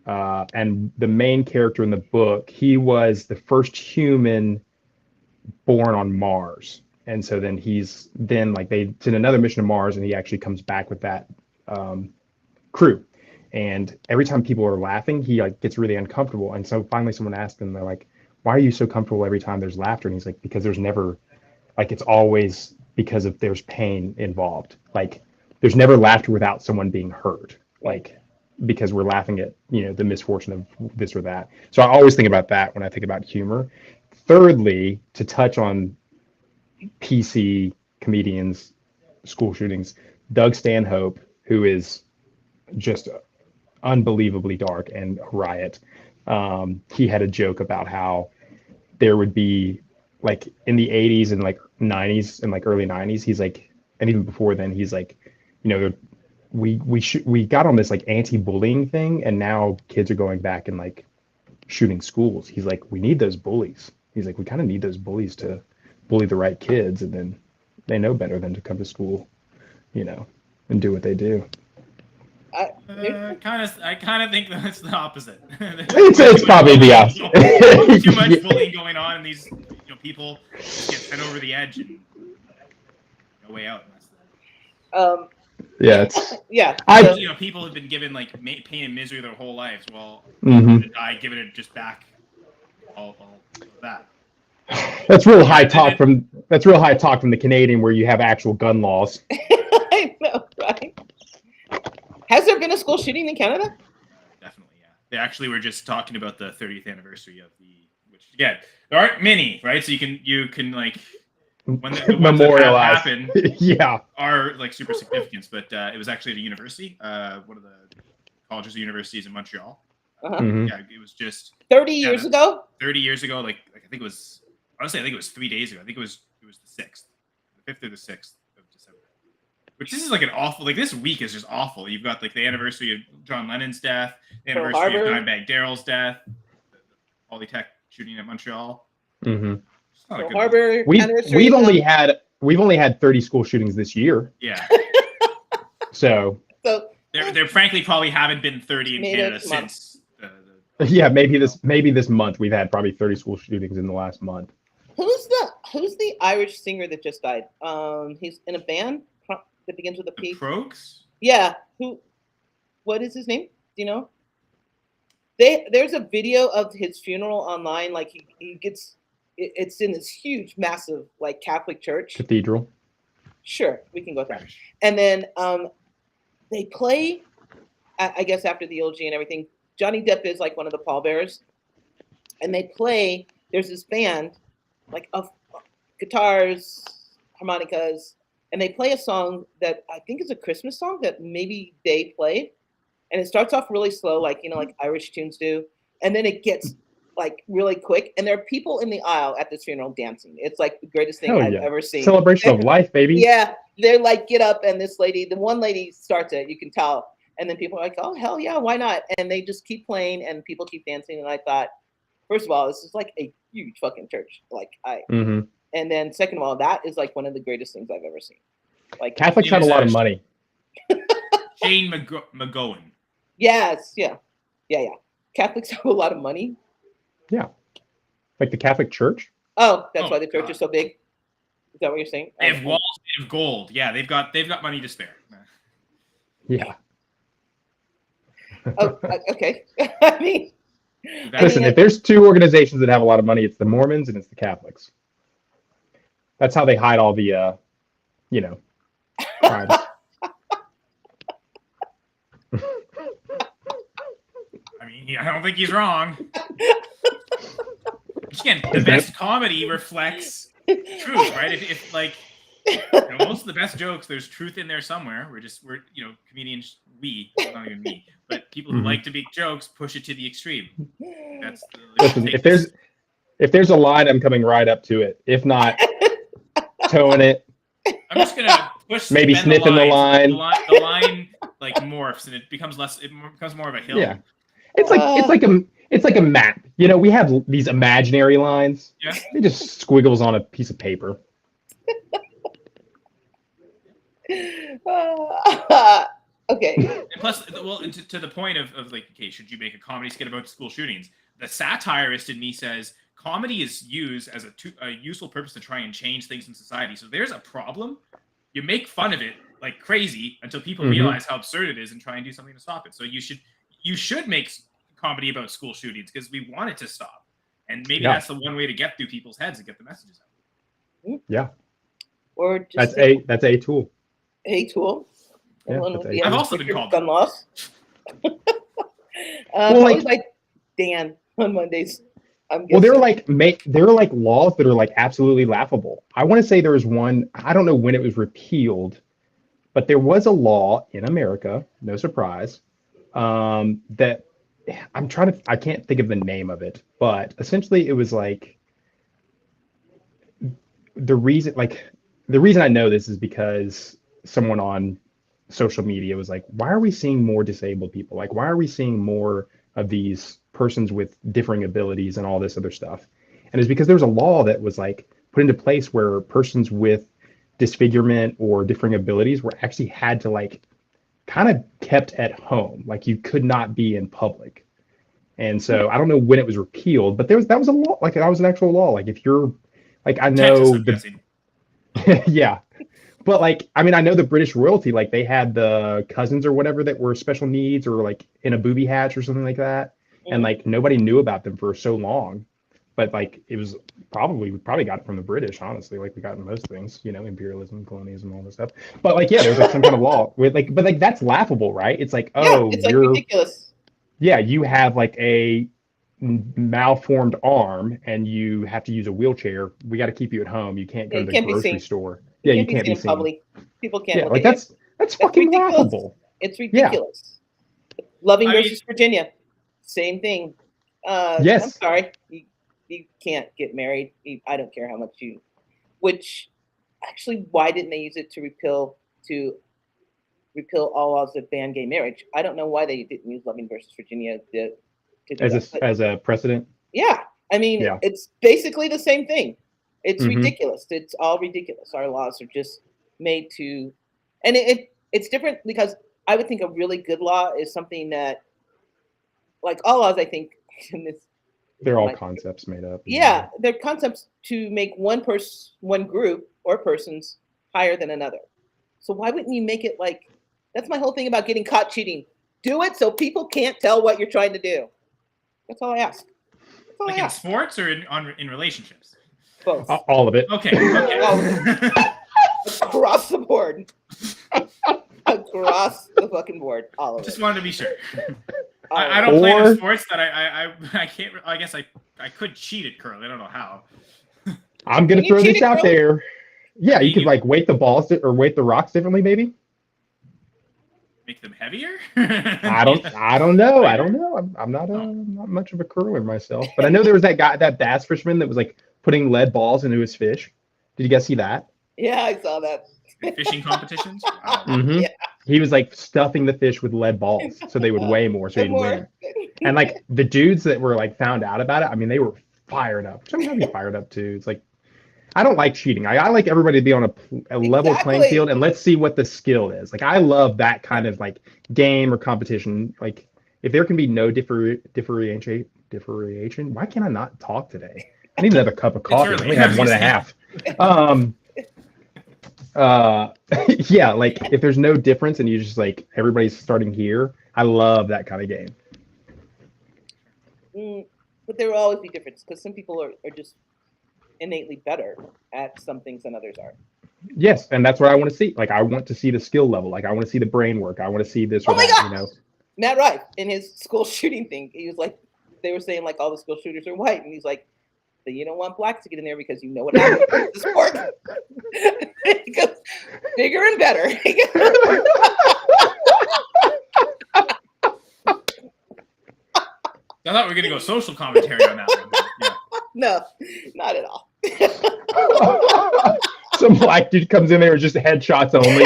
And the main character in the book, he was the first human born on Mars. And so then like they send another mission to Mars and he actually comes back with that crew. And every time people are laughing, he like gets really uncomfortable. And so finally someone asked him, they're like, why are you so comfortable every time there's laughter? And he's like, because there's never, like, it's always because of there's pain involved. Like there's never laughter without someone being hurt. Like, because we're laughing at, the misfortune of this or that. So I always think about that when I think about humor. Thirdly, to touch on PC comedians, school shootings, Doug Stanhope, who is just unbelievably dark and a riot. He had a joke about how there would be, like, in the 80s and like 90s and like early 90s, he's like, and even before then, he's like, we got on this like anti-bullying thing, and now kids are going back and like shooting schools. He's like, we need those bullies. He's like, we kind of need those bullies to bully the right kids, and then they know better than to come to school, and do what they do. I kind of think that's the opposite. It's probably the opposite. Too much bullying going on, and these people just get sent over the edge and no way out. Yeah, it's yeah. People have been given like pain and misery their whole lives. Well, Mhm. I give it just back all of that. That's real high talk from the Canadian, where you have actual gun laws. I know, right? Has there been a school shooting in Canada? Definitely, yeah. They actually were just talking about the 30th anniversary of which again, there aren't many, right? So you can like when the ones that have happened, yeah, are like super significant. But it was actually at a university, one of the colleges or universities in Montreal. Uh-huh. Mm-hmm. Yeah, it was just 30 years ago. 30 years ago, like I think it was. Honestly, I think it was 3 days ago. I think it was the 6th, the 5th or the 6th of December. Which this is like an awful, like this week is just awful. You've got like the anniversary of John Lennon's death, the anniversary of Dimebag Darrell's death, the Polytech shooting at Montreal. Mm-hmm. Pearl Harbor. We've only had 30 school shootings this year. Yeah. So there frankly probably haven't been 30 in Canada since. Yeah, maybe this month we've had probably 30 school shootings in the last month. Who's the Irish singer that just died? He's in a band that begins with a P. Croaks? Yeah. What is his name? Do you know? There's a video of his funeral online. Like he gets, it's in this huge, massive like Catholic church Cathedral. Sure, we can go with that. And then they play, I guess after the eulogy and everything, Johnny Depp is like one of the pallbearers, and they play. There's this band, like of guitars, harmonicas, and they play a song that I think is a Christmas song that maybe they played, and it starts off really slow, like like Irish tunes do, and then it gets like really quick, and there are people in the aisle at this funeral dancing. It's like the greatest thing I've ever seen. Celebration of life, baby. Yeah, they're like, get up, and the one lady starts it, you can tell. And then people are like, oh, hell yeah, why not? And they just keep playing and people keep dancing. And I thought, first of all, this is like a huge fucking church. And then second of all, that is like one of the greatest things I've ever seen. Like Catholics have a lot of money. Shane McGowan. Yes, yeah. Catholics have a lot of money. Yeah. Like the Catholic Church? Oh, that's why the church is so big. Is that what you're saying? They have walls of gold. Yeah, they've got money to spare. Yeah. Oh, okay. Listen, if there's two organizations that have a lot of money, it's the Mormons and it's the Catholics. That's how they hide all the, crimes. I mean, I don't think he's wrong. Again, the best comedy reflects truth, right? If like, most of the best jokes, there's truth in there somewhere. We're comedians. Not even me, but people who like to make jokes push it to the extreme. That's Listen, if there's a line, I'm coming right up to it. If not, towing it. I'm just gonna push, maybe sniffing the line. So the line like morphs and it becomes less. It becomes more of a hill. Yeah, it's like a map. We have these imaginary lines. Yeah, they just squiggles on a piece of paper. Okay. And plus, to the point of like, okay, should you make a comedy skit about school shootings? The satirist in me says comedy is used as a useful purpose to try and change things in society. So there's a problem. You make fun of it like crazy until people realize how absurd it is and try and do something to stop it. So you should make comedy about school shootings because we want it to stop. And maybe that's the one way to get through people's heads and get the messages out. Yeah. Or just that's a tool. A tool. Yeah, I've also been called gun laws. Like Dan on Mondays. Well, there are like laws that are like absolutely laughable. I want to say there was one. I don't know when it was repealed, but there was a law in America. No surprise. That I can't think of the name of it, but essentially it was like the reason I know this is because someone on social media was like, why are we seeing more disabled people? Like, why are we seeing more of these persons with differing abilities and all this other stuff? And it's because there's a law that was like put into place where persons with disfigurement or differing abilities were actually had to like kind of kept at home. Like you could not be in public. And so I don't know when it was repealed, but that was a law. Like that was an actual law. Like if you're like, I know yeah. But like, I mean, I know the British royalty, like they had the cousins or whatever that were special needs or like in a booby hatch or something like that. And like nobody knew about them for so long. But like it was we probably got it from the British, honestly, like we got in most things, imperialism, colonialism, all this stuff. But like, yeah, there's like some kind of law with like, but like that's laughable, right? It's like, it's like ridiculous. Yeah, you have like a malformed arm and you have to use a wheelchair. We got to keep you at home. You can't go to the grocery store. Yeah, you can't be seen. Public. People can't. Yeah, like that's fucking laughable. It's ridiculous. Yeah. Loving versus Virginia, same thing. Yes. I'm sorry, you can't get married. I don't care how much you. Which, actually, why didn't they use it to repeal all laws that ban gay marriage? I don't know why they didn't use Loving versus Virginia as a precedent. Yeah, I mean, it's basically the same thing. It's ridiculous. It's all ridiculous. Our laws are just made to, and it's different because I would think a really good law is something that, like all laws, I think in this. They're all concepts made up. Yeah, they're concepts to make one group or persons higher than another. So why wouldn't you make it like? That's my whole thing about getting caught cheating. Do it so people can't tell what you're trying to do. That's all I ask. Like in sports or in relationships? Both. All of it. Okay. Across the board. Across the fucking board. All of it. Just wanted to be sure. I don't play the sports that I can't. I guess I could cheat at curling. I don't know how. I'm gonna throw this out there. Yeah, you could like weight the balls or weight the rocks differently, maybe. Make them heavier? I don't know. I'm not much of a curler myself, but I know there was that bass fisherman that was like putting lead balls into his fish. Did you guys see that? Yeah, I saw that. Fishing competitions? Wow. Yeah. He was like stuffing the fish with lead balls so they would weigh more, so he'd win. And like the dudes that were like found out about it, I mean, they were fired up. Sometimes be fired up too. It's like, I don't like cheating. I like everybody to be on a level playing field and let's see what the skill is. Like I love that kind of like game or competition. Like if there can be no differentiation, why can't I not talk today? I need another cup of coffee. I only have 1.5. Yeah, like if there's no difference and you just like everybody's starting here, I love that kind of game. But there will always be difference because some people are just innately better at some things than others are. Yes, and that's what I want to see. Like I want to see the skill level. Like I want to see the brain work. I want to see this or Oh my that. gosh! You know. Matt Rife in his school shooting thing, he was like, they were saying like all the school shooters are white, and he's like, but you don't want blacks to get in there because you know what happens in the sport. He goes, bigger and better. I thought we were going to go social commentary on that one. Yeah. No, not at all. Some black dude comes in there with just headshots only.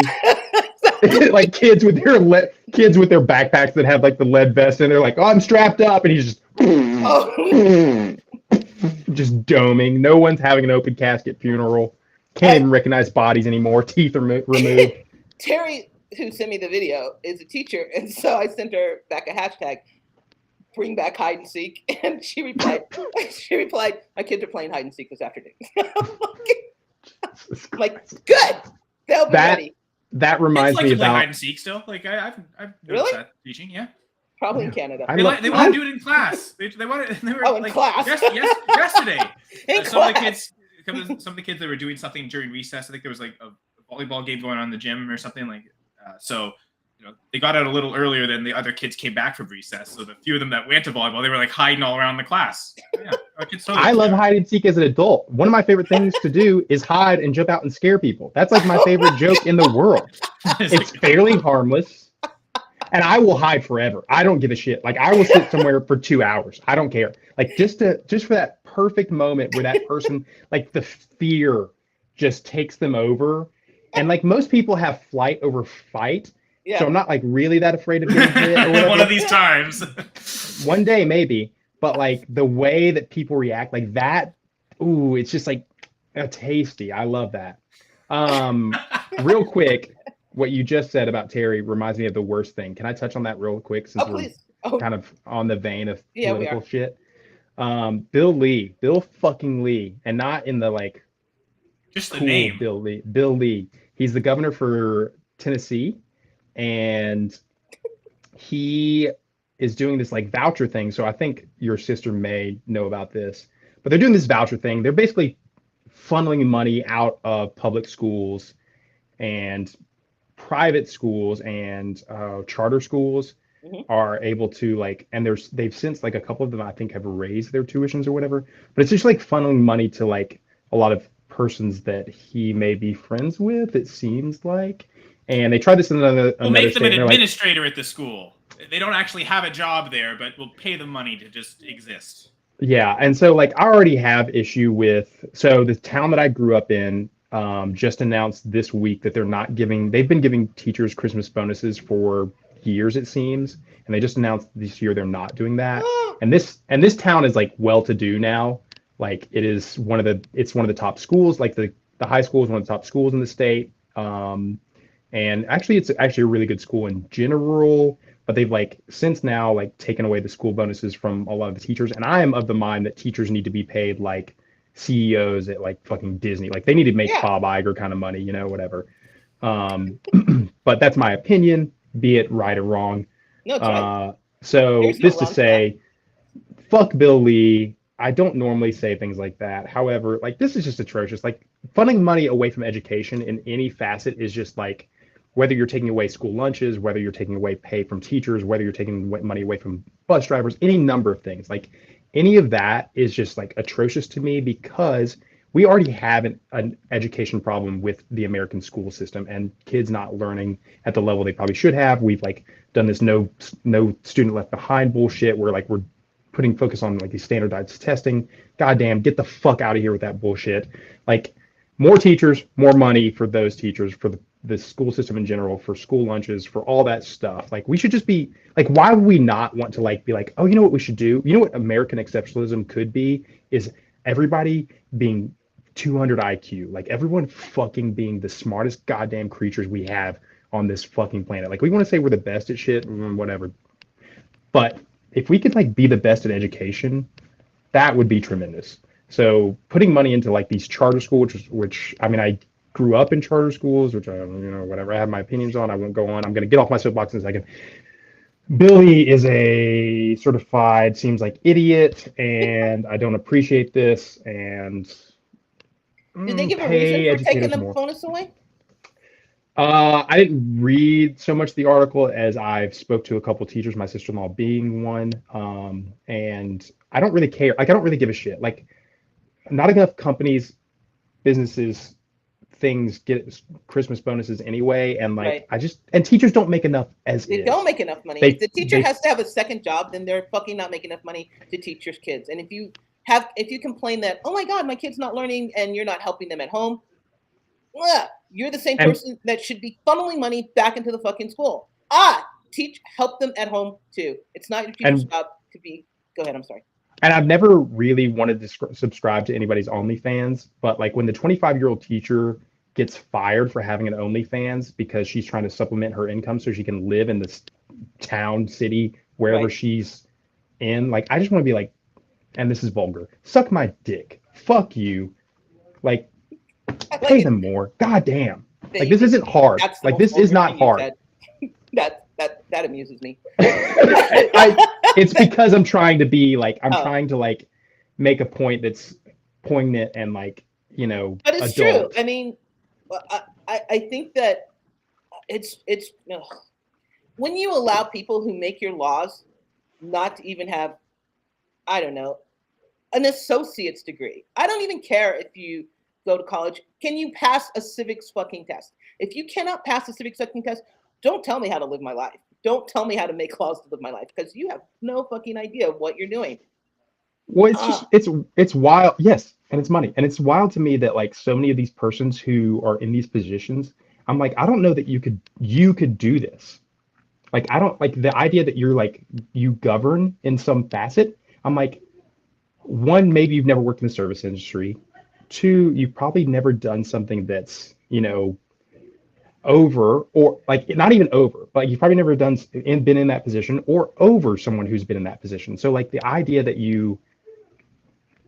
Like kids with their backpacks that have like the lead vest and they're like, oh, I'm strapped up, and he's just just doming. No one's having an open casket funeral. Can't even recognize bodies anymore. Teeth are removed. Terry, who sent me the video, is a teacher, and so I sent her back a hashtag, bring back hide and seek, and she replied, my kids are playing hide and seek this afternoon. Like, good. They'll be ready. That reminds me to play about hide and seek still. Like I've noticed really? that teaching. Yeah. Probably in Canada. They want to do it in class. They want it. They were in class. Yesterday. In some class. of the kids that were doing something during recess. I think there was like a volleyball game going on in the gym or something like. So they got out a little earlier than the other kids came back from recess. So the few of them that went to volleyball, they were like hiding all around the class. Yeah, I love hide and seek as an adult. One of my favorite things to do is hide and jump out and scare people. That's like my favorite joke in the world. It's fairly harmless, and I will hide forever. I don't give a shit. Like I will sit somewhere for 2 hours. I don't care. Like just for that perfect moment where that person, like the fear just takes them over. And like most people have flight over fight. Yeah. So I'm not like really that afraid of getting hit or whatever. One of these times. One day maybe. But like the way that people react like that, ooh, it's just like tasty. I love that. Real quick, what you just said about Terry reminds me of the worst thing. Can I touch on that real quick since we're kind of on the vein of political shit? Bill fucking Lee, and not in the like just the cool name. Bill Lee. He's the governor for Tennessee. And he is doing this like voucher thing. So I think your sister may know about this, but they're doing this voucher thing. They're basically funneling money out of public schools and private schools and charter schools are able to like, and they've since like a couple of them I think have raised their tuitions or whatever, but it's just like funneling money to like a lot of persons that he may be friends with, it seems like. And they tried this in another we'll make them an state, administrator at the school. They don't actually have a job there, but we'll pay them money to just exist. Yeah, and so like I already have issue with, so the town that I grew up in just announced this week that they've been giving teachers Christmas bonuses for years it seems, and they just announced this year they're not doing that. And this town is like well-to-do now. Like it's one of the top schools, like the high school is one of the top schools in the state. And actually, it's actually a really good school in general, but they've like since now like taken away the school bonuses from a lot of the teachers. And I am of the mind that teachers need to be paid like CEOs at like fucking Disney. Like they need to make Bob Iger kind of money, whatever. But that's my opinion, be it right or wrong. No, it's right. So there's this to say, fuck Bill Lee. I don't normally say things like that. However, like this is just atrocious. Like funding money away from education in any facet is just like, whether you're taking away school lunches, whether you're taking away pay from teachers, whether you're taking money away from bus drivers, any number of things, like any of that is just like atrocious to me because we already have an education problem with the American school system and kids not learning at the level they probably should have. We've like done this no student left behind bullshit where like we're putting focus on like these standardized testing. Goddamn, get the fuck out of here with that bullshit. Like more teachers, more money for those teachers, for the school system in general, for school lunches, for all that stuff. Like we should just be like, why would we not want to like be like, oh, you know what we should do? You know what American exceptionalism could be is everybody being 200 IQ, like everyone fucking being the smartest goddamn creatures we have on this fucking planet. Like we want to say we're the best at shit, whatever. But if we could like be the best at education, that would be tremendous. So putting money into like these charter schools, which I mean, I grew up in charter schools, which I, whatever, I have my opinions on. I won't go on. I'm going to get off my soapbox in a second. Billy is a certified, seems like idiot, and I don't appreciate this. And Did they give a pay reason for taking educators the more. bonus away? I didn't read so much the article as I've spoke to a couple teachers, my sister-in-law being one. And I don't really care. Like, I don't really give a shit. Like, not enough companies, businesses, things get Christmas bonuses anyway. And like, Right. and teachers don't make enough as They is. don't make enough money. They- If the teacher they- has to have a second job, then they're fucking not making enough money to teach your kids. And if you complain that, oh my God, my kid's not learning and you're not helping them at home, you're the same And- person that should be funneling money back into the fucking school. Help them at home too. It's not your teacher's job to be. Go ahead. I'm sorry. And I've never really wanted to subscribe to anybody's OnlyFans, but like when the 25-year-old teacher gets fired for having an OnlyFans because she's trying to supplement her income so she can live in this town, city, wherever Right. she's in, like, I just want to be like, and this is vulgar, suck my dick. Fuck you. Like, pay them more. God damn. Like, this isn't hard. That's the Like, most this is vulgar not thing you hard. said. That amuses me. It's because I'm trying to be like, I'm Oh. trying to like make a point that's poignant and like, you know, But it's adult. true. I mean, I think that it's ugh. When you allow people who make your laws not to even have, I don't know, an associate's degree. I don't even care if you go to college. Can you pass a civics fucking test? If you cannot pass a civics fucking test, don't tell me how to live my life. Don't tell me how to make laws to live my life because you have no fucking idea of what you're doing. Well, it's just it's wild. Yes, and it's money. And it's wild to me that like so many of these persons who are in these positions, I'm like, I don't know that you could do this. Like, I don't like the idea that you're like you govern in some facet. I'm like, one, maybe you've never worked in the service industry. Two, you've probably never done something that's, you know, over or like not even over, but you've probably never been in that position or over someone who's been in that position. So like the idea that you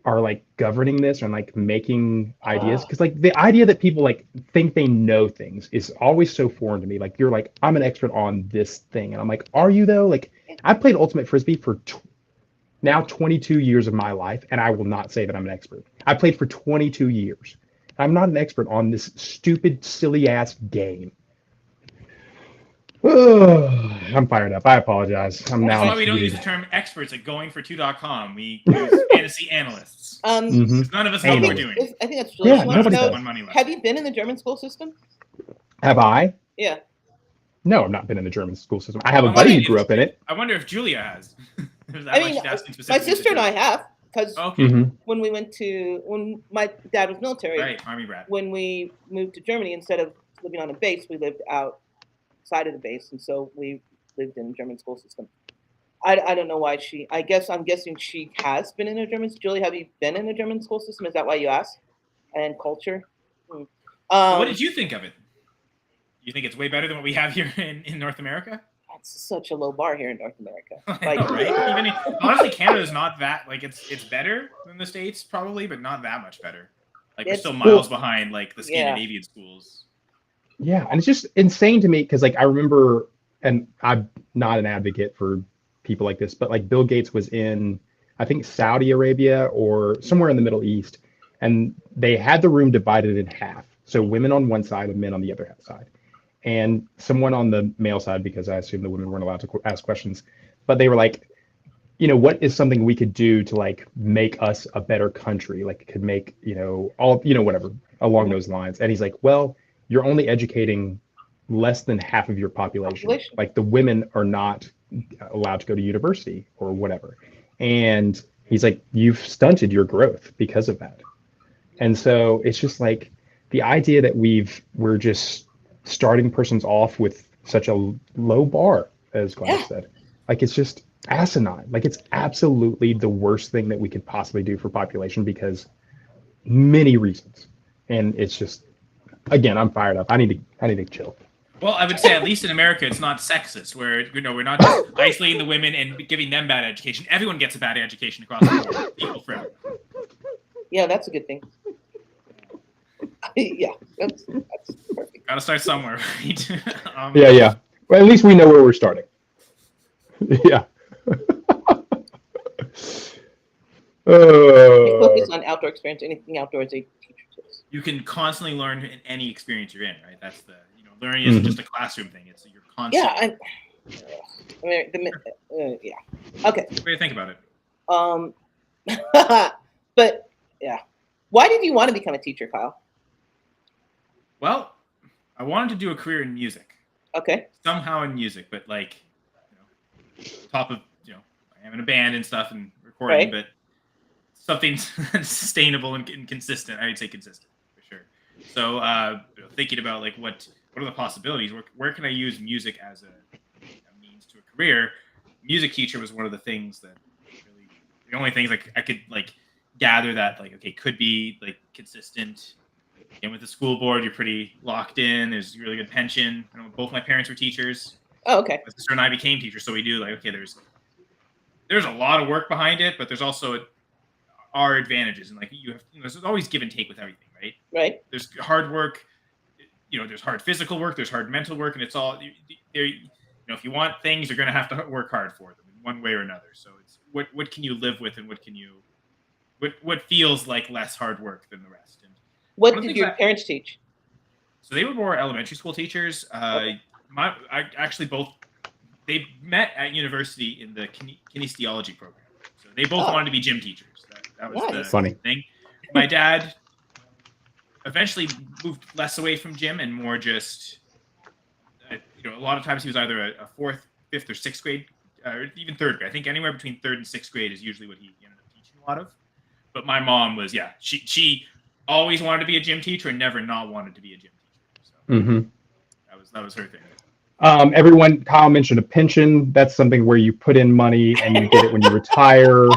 are like governing this and like making ideas, because like the idea that people like think they know things is always so foreign to me. Like you're like, I'm an expert on this thing, and I'm like, are you though? Like I played ultimate frisbee for now 22 years of my life, and I will not say that I'm an expert. I played for 22 years. I'm not an expert on this stupid, silly ass game. I'm fired up. I apologize. That's why we don't use the term experts at goingfor2.com. We use fantasy analysts. None of us know what we're doing. I think that's really nobody does. Have you been in the German school system? Have I? Yeah. No, I've not been in the German school system. I have a buddy who grew up in it. I wonder if Julia has. I mean, my sister and I have, because when my dad was military, right, Army brat. When we moved to Germany, instead of living on a base, we lived outside of the base, and so we lived in the German school system. I don't know why I'm guessing she has been in a German. Julie, have you been in a German school system? Is that why you asked? And culture. What did you think of it? You think it's way better than what we have here in North America? That's such a low bar here in North America. Like, right? Honestly, Canada's not that like it's better than the States probably, but not that much better. Like we're still miles behind like the Scandinavian schools. Yeah, and it's just insane to me because like I remember, and I'm not an advocate for people like this, but like Bill Gates was in, I think Saudi Arabia or somewhere in the Middle East, and they had the room divided in half. So women on one side and men on the other side. And someone on the male side, because I assume the women weren't allowed to ask questions, but they were like, you know, what is something we could do to like make us a better country? Like could make, you know, all, you know, whatever along those lines. And he's like, well, you're only educating less than half of your population. Like the women are not allowed to go to university or whatever. And he's like, you've stunted your growth because of that. And so it's just like the idea that we're just starting persons off with such a low bar, as Gladys said. Like it's just asinine. Like it's absolutely the worst thing that we could possibly do for population because many reasons. And it's just, again, I'm fired up. I need to chill. Well, I would say at least in America, it's not sexist, where we're not just isolating the women and giving them bad education. Everyone gets a bad education across the board. Equal forever. Yeah, that's a good thing. Yeah, that's perfect. Gotta start somewhere, right? Yeah. Well, at least we know where we're starting. Yeah. Focus on outdoor experience. Anything outdoors, they teach you you can constantly learn in any experience you're in, right? That's learning isn't just a classroom thing. It's you're constantly. Yeah. Okay. What do you think about it? But yeah, why did you want to become a teacher, Kyle? Well, I wanted to do a career in music. Okay. Somehow in music, but top of I am in a band and stuff and recording, but something sustainable and consistent. I would say consistent for sure. So thinking about what are the possibilities? Where can I use music as a means to a career? Music teacher was one of the things that really the only things I could gather that could be consistent. And with the school board, you're pretty locked in. There's really good pension. I know both my parents were teachers. Oh, okay. My sister and I became teachers, so we do there's a lot of work behind it, but there's also our advantages, and there's always give and take with everything, right? Right. There's hard work, there's hard physical work, there's hard mental work, and it's all there. If you want things, you're going to have to work hard for them in one way or another. So it's what can you live with, and what feels like less hard work than the rest. And what did your parents teach? So they were more elementary school teachers. Okay. They met at university in the kinesiology program. So they both wanted to be gym teachers. That was the funny thing. My dad eventually moved less away from gym and more just, a lot of times he was either a fourth, fifth, or sixth grade, or even third grade. I think anywhere between third and sixth grade is usually what he ended up teaching a lot of. But my mom was, she always wanted to be a gym teacher and never not wanted to be a gym teacher. So that was her thing. Kyle mentioned a pension. That's something where you put in money and you get it when you retire,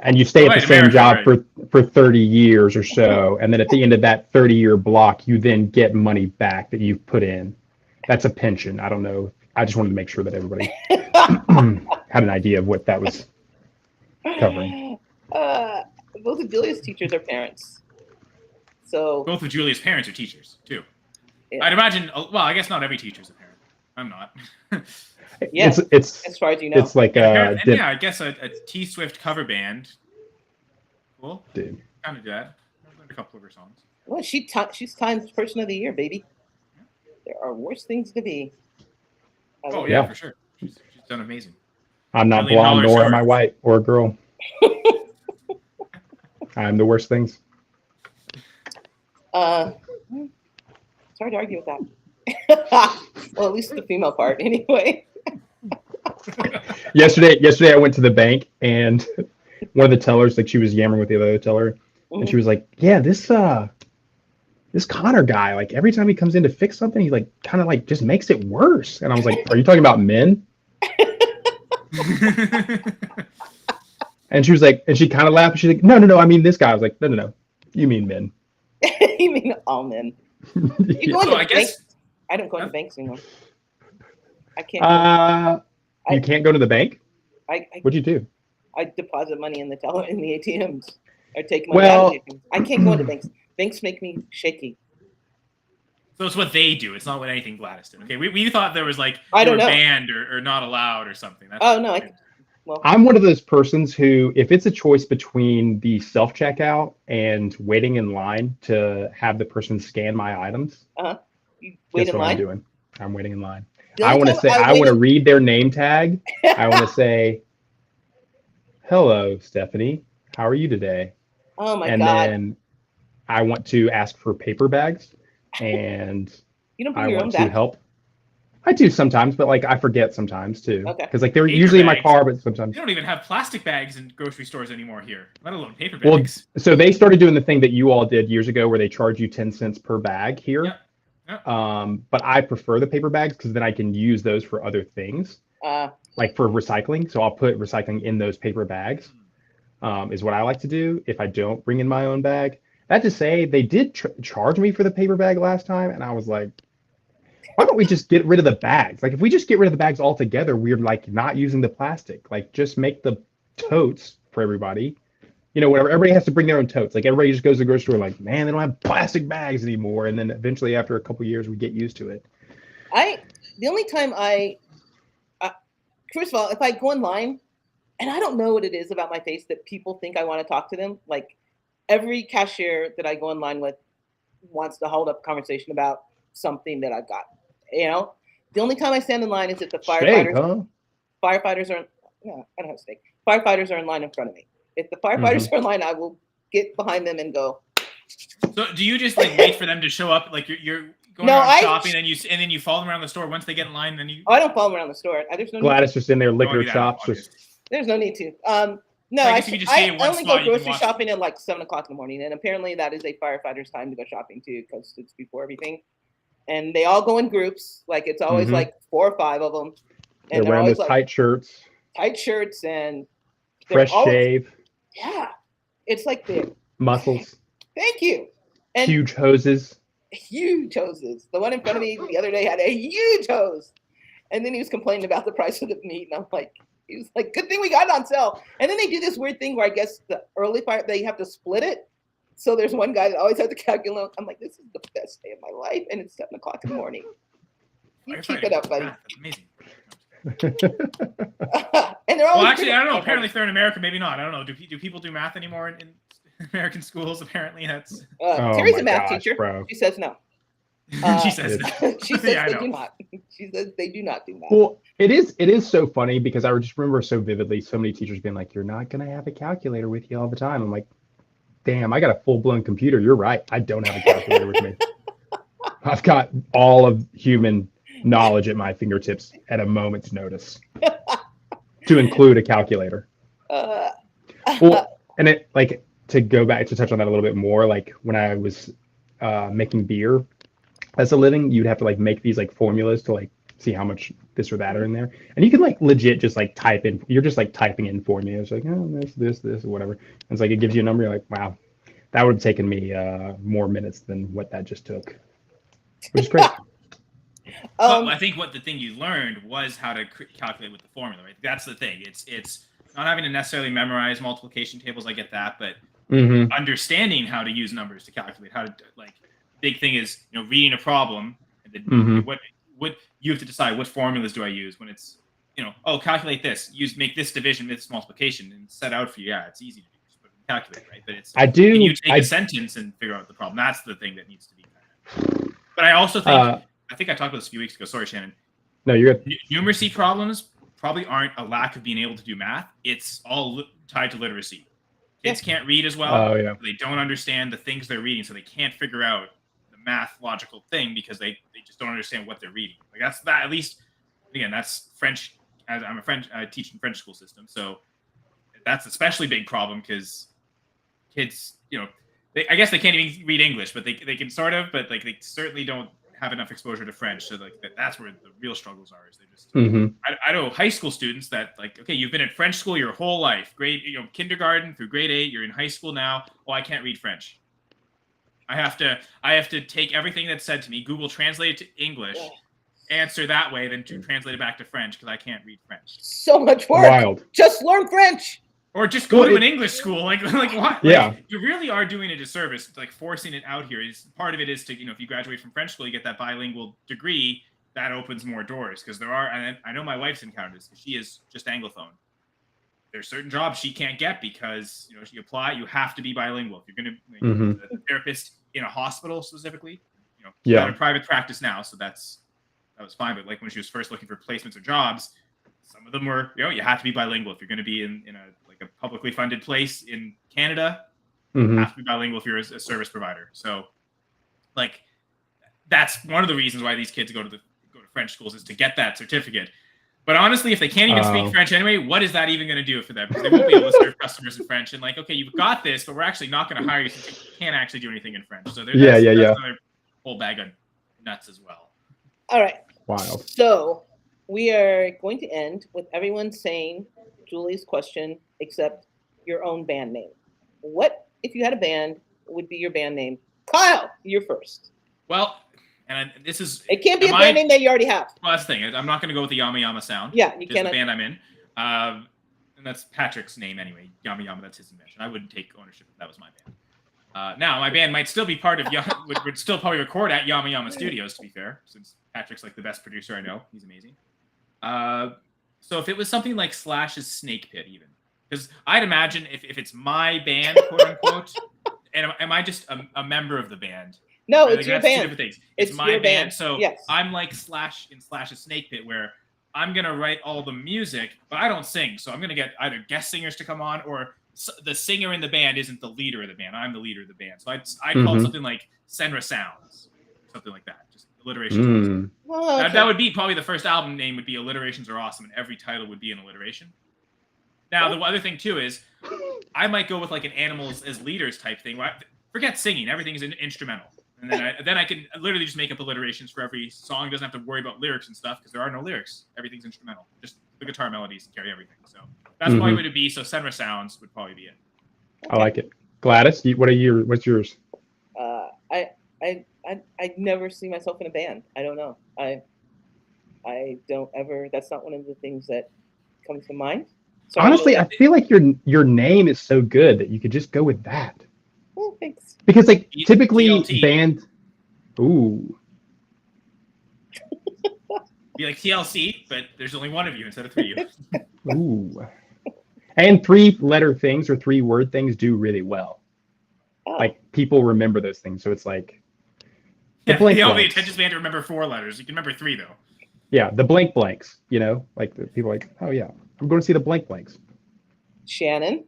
and you stay at the same job for 30 years or so. And then at the end of that 30-year block, you then get money back that you've put in. That's a pension. I don't know. I just wanted to make sure that everybody had an idea of what that was covering. Both of Julia's teachers are parents. So both of Julia's parents are teachers too. Yeah. I'd imagine. Well, I guess not every teacher's a parent. I'm not. Yeah, it's as far as you know. It's like I guess a T Swift cover band. Cool. Dude. Kind of that. I learned a couple of her songs. Well, she's Times Person of the Year, baby. Yeah. There are worse things to be. Oh yeah, for sure. She's done amazing. I'm not blonde, nor am I white or a girl. I'm the worst things. It's hard to argue with that. Well, at least the female part, anyway. Yesterday, I went to the bank, and one of the tellers, she was yammering with the other teller, and she was like, "Yeah, this Connor guy, every time he comes in to fix something, he kind of just makes it worse." And I was like, "Are you talking about men?" And she was like, and she kind of laughed. She's like, "No, I mean this guy." I was like, "No, you mean men." You mean all men? You go into banks. I don't go into banks anymore. I can't. You can't go to the bank? What'd you do? I deposit money in the ATMs. Or take money out of the ATMs. I can't go into banks. Banks make me shaky. So it's what they do. It's not what anything Gladys did. Okay, we thought there was I don't know, banned or not allowed or something. No. I'm one of those persons who, if it's a choice between the self-checkout and waiting in line to have the person scan my items, you wait in line? I'm doing. I'm waiting in line. I want to read their name tag. I want to say, "Hello, Stephanie. How are you today?" Oh my God. And then I want to ask for paper bags, and you don't bring your own bag? To help. I do sometimes, but I forget sometimes too. Okay. Because they're usually in my car, but sometimes you don't even have plastic bags in grocery stores anymore here, let alone paper bags. Well, so they started doing the thing that you all did years ago, where they charge you 10 cents per bag here. Yeah. But I prefer the paper bags because then I can use those for other things, like for recycling. So I'll put recycling in those paper bags. Is what I like to do if I don't bring in my own bag. That to say, they did charge me for the paper bag last time, and I was like, why don't we just get rid of the bags? If we just get rid of the bags altogether, we're not using the plastic. Just make the totes for everybody. Whatever. Everybody has to bring their own totes. Everybody just goes to the grocery store man, they don't have plastic bags anymore. And then eventually, after a couple of years, we get used to it. The only time first of all, if I go in line, and I don't know what it is about my face that people think I want to talk to them, every cashier that I go in line with wants to hold up a conversation about something that I've got. You know, the only time I stand in line is if the Steak, firefighters are, yeah, I don't have steak. Firefighters are in line in front of me. If the firefighters are in line, I will get behind them and go. So do you just like wait for them to show up? Like you're going around shopping, and then you follow them around the store. Once they get in line, then you. Oh, I don't follow them around the store. There's no Gladys just in there licking her chops. There's no need to. No, I only go grocery shopping at like 7 o'clock in the morning, and apparently that is a firefighter's time to go shopping too, because it's before everything. And they all go in groups. Like it's always like 4 or 5 of them. And they're wearing those tight shirts. Tight shirts and fresh shave. Yeah, it's like the muscles. Thank you. And huge hoses. Huge hoses. The one in front of me the other day had a huge hose, and then he was complaining about the price of the meat, and I'm like. He was like, good thing we got it on sale. And then they do this weird thing where I guess the early fire, they have to split it. So there's one guy that always has to calculate. I'm like, this is the best day of my life. And it's 7 o'clock in the morning. You keep it up, buddy. That's amazing. And they're all actually, I don't know. Apparently, if they're in America, maybe not. I don't know. Do people do math anymore in American schools? Apparently, that's. Terry's a math teacher. Bro. She says no. She says she says they do not. She says they do not do math. Well, it is so funny because I just remember so vividly so many teachers being like, "You're not gonna have a calculator with you all the time." I'm like, "Damn, I got a full-blown computer. You're right. I don't have a calculator with me. I've got all of human knowledge at my fingertips at a moment's notice, to include a calculator." Well, and it like to go back to touch on that a little bit more. Like when I was making beer. As a living, you'd have to like make these like formulas to like see how much this or that are in there, and you can like legit just like type in. You're just like typing in formulas, like this, or whatever. And it's like it gives you a number. You're like, wow, that would have taken me more minutes than what that just took, which is great. Well, I think what the thing you learned was how to calculate with the formula, right? That's the thing. It's not having to necessarily memorize multiplication tables. I get that, but understanding how to use numbers to calculate, how to like. Big thing is reading a problem and then what you have to decide what formulas do I use when it's calculate this, make this division, this multiplication, and set out for you. Yeah, it's easy to do, just put it in calculate, right? But it's you take a sentence and figure out the problem. That's the thing that needs to be done. But I also think I talked about this a few weeks ago. Sorry, Shannon. No, you're good. Numeracy problems probably aren't a lack of being able to do math. It's all tied to literacy. Kids can't read as well. Oh, yeah. They don't understand the things they're reading, so they can't figure out math logical thing because they just don't understand what they're reading. Like that's that. At least again, that's French. As I'm I teach in French school system, so that's especially big problem because kids, I guess they can't even read English, but they can sort of, but like they certainly don't have enough exposure to French. So like that's where the real struggles are. Is they just I know high school students that like okay, you've been in French school your whole life, kindergarten through grade 8. You're in high school now. Oh, I can't read French. I have to take everything that's said to me, Google translate it to English, answer that way, then to translate it back to French because I can't read French. So much work. Wild. Just learn French. Or just go to an English school. Like what? Yeah. Like, you really are doing a disservice, like forcing it out here. Part of it is to, if you graduate from French school, you get that bilingual degree, that opens more doors because there are, and I know my wife's encountered this because she is just Anglophone. There's certain jobs she can't get because you apply, you have to be bilingual. If you're going to be a therapist in a hospital specifically, she's got a private practice now, so that was fine. But like when she was first looking for placements or jobs, some of them were you have to be bilingual if you're going to be in a publicly funded place in Canada. You have to be bilingual if you're a service provider. So like that's one of the reasons why these kids go to French schools is to get that certificate. But honestly, if they can't even speak French anyway, what is that even going to do for them? Because they won't be able to serve customers in French. And like, okay, you've got this, but we're actually not going to hire you since you can't actually do anything in French. So that's another whole bag of nuts as well. All right. Wild. So we are going to end with everyone saying Julie's question, except your own band name. What, if you had a band, would be your band name? Kyle, you're first. Well, and this is... It can't be a band name that you already have. Well, that's the thing. I'm not going to go with the Yama Yama sound. Yeah, you can't. The band I'm in. And that's Patrick's name anyway. Yama Yama, that's his invention. I wouldn't take ownership if that was my band. Now, my band might still be part of... would still probably record at Yama Yama Studios, to be fair, since Patrick's like the best producer I know. He's amazing. So if it was something like Slash's Snake Pit even, because I'd imagine if it's my band, quote unquote, and am I just a member of the band? No, I it's think your that's two band. different things. It's my your band. So yes. I'm like Slash's Snake Pit, where I'm gonna write all the music, but I don't sing. So I'm gonna get either guest singers to come on, or the singer in the band isn't the leader of the band. I'm the leader of the band. So I'd call it something like Senra Sounds, something like that. Just alliterations. Are awesome. Well, okay. That would be probably the first album name would be Alliterations Are Awesome, and every title would be an alliteration. Now, the other thing too is I might go with like an animals as leaders type thing. Forget singing; everything is instrumental, and then I can literally just make up alliterations for every song. Doesn't have to worry about lyrics and stuff because there are no lyrics. Everything's instrumental. Just the guitar melodies carry everything. So that's probably what it'd be. So Senra Sounds would probably be it. Okay. I like it. Gladys, what's yours? I never see myself in a band. I don't know. I don't ever. That's not one of the things that comes to mind. Sorry. Honestly, I feel like your name is so good that you could just go with that. Well, thanks. Because like typically TLT. band, ooh, Be like TLC, but there's only one of you instead of three of you. ooh, and 3-letter things or 3-word things do really well. Oh. Like people remember those things, so it's like The blank only blanks. attention span to remember 4 letters. You can remember 3 though. Yeah, the blank blanks. You know, like the people like, oh yeah, I'm going to see the blank blanks. Shannon.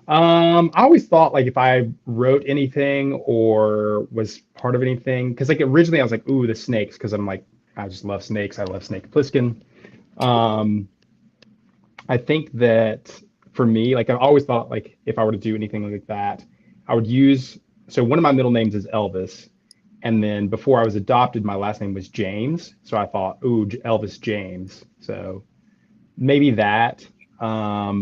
I always thought like if I wrote anything or was part of anything, because like originally I was like, ooh, the Snakes, because I'm like, I just love snakes. I love Snake Plissken. I think that for me, like I always thought like if I were to do anything like that, I would use, so one of my middle names is Elvis. And then before I was adopted, my last name was James. So I thought, ooh, Elvis James. So maybe that. I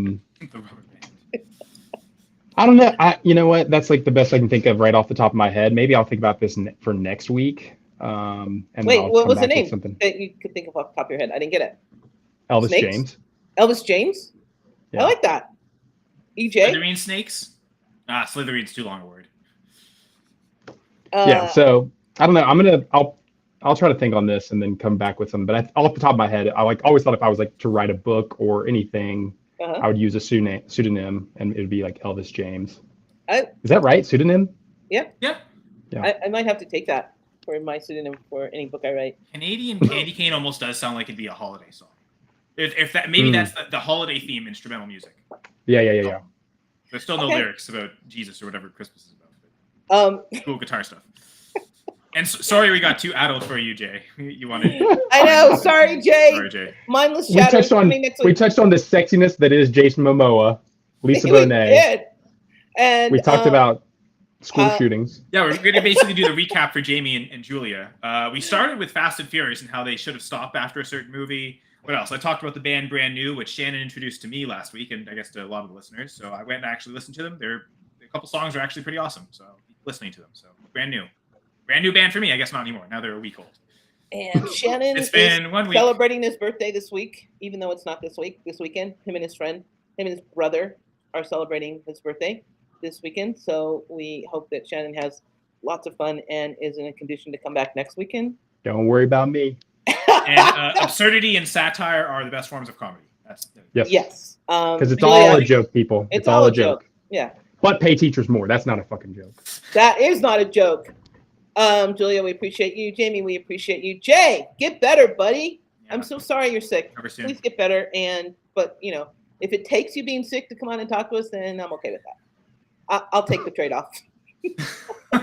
don't know. You know what? That's like the best I can think of right off the top of my head. Maybe I'll think about this for next week. And wait, I'll what come was the back with name something. that you could think of off the top of your head? I didn't get it. Elvis Snakes? James. Elvis James? Yeah. I like that. EJ? Slytherin snakes? Slytherin's too long a word. Yeah. So I don't know. I'll try to think on this and then come back with something. But off the top of my head, I like always thought if I was like to write a book or anything, I would use a pseudonym, and it would be like Elvis James. Is that right? Pseudonym? Yeah. Yeah. I might have to take that for my pseudonym for any book I write. Canadian Candy Cane almost does sound like it'd be a holiday song. If that maybe that's the holiday theme instrumental music. Yeah. There's still no lyrics about Jesus or whatever Christmas is about. Cool guitar stuff. And sorry we got too adult for you, Jay. You wanted. I know. Sorry, Jay. Sorry, Jay. Mindless shadows coming next week. We touched on the sexiness that is Jason Momoa, Lisa We Bonet. did. And We talked about school shootings. Yeah, we're going to basically do the recap for Jamie and Julia. We started with Fast and Furious and how they should have stopped after a certain movie. What else? I talked about the band Brand New, which Shannon introduced to me last week, and I guess to a lot of the listeners. So I went and actually listened to them. A couple songs are actually pretty awesome. So listening to them. So Brand New band for me. I guess not anymore. Now they're a week old. And Shannon It's been 1 week. Celebrating his birthday this week, even though it's not this weekend. Him and his brother are celebrating his birthday this weekend. So we hope that Shannon has lots of fun and is in a condition to come back next weekend. Don't worry about me. And absurdity and satire are the best forms of comedy. Yes. Because it's Julia, all a joke, people. It's all a joke. Yeah. But pay teachers more. That's not a fucking joke. That is not a joke. Julia, we appreciate you. Jamie, we appreciate you. Jay, get better, buddy. Yeah. I'm so sorry you're sick. Please get better. But if it takes you being sick to come on and talk to us, then I'm okay with that. I'll take the trade-off.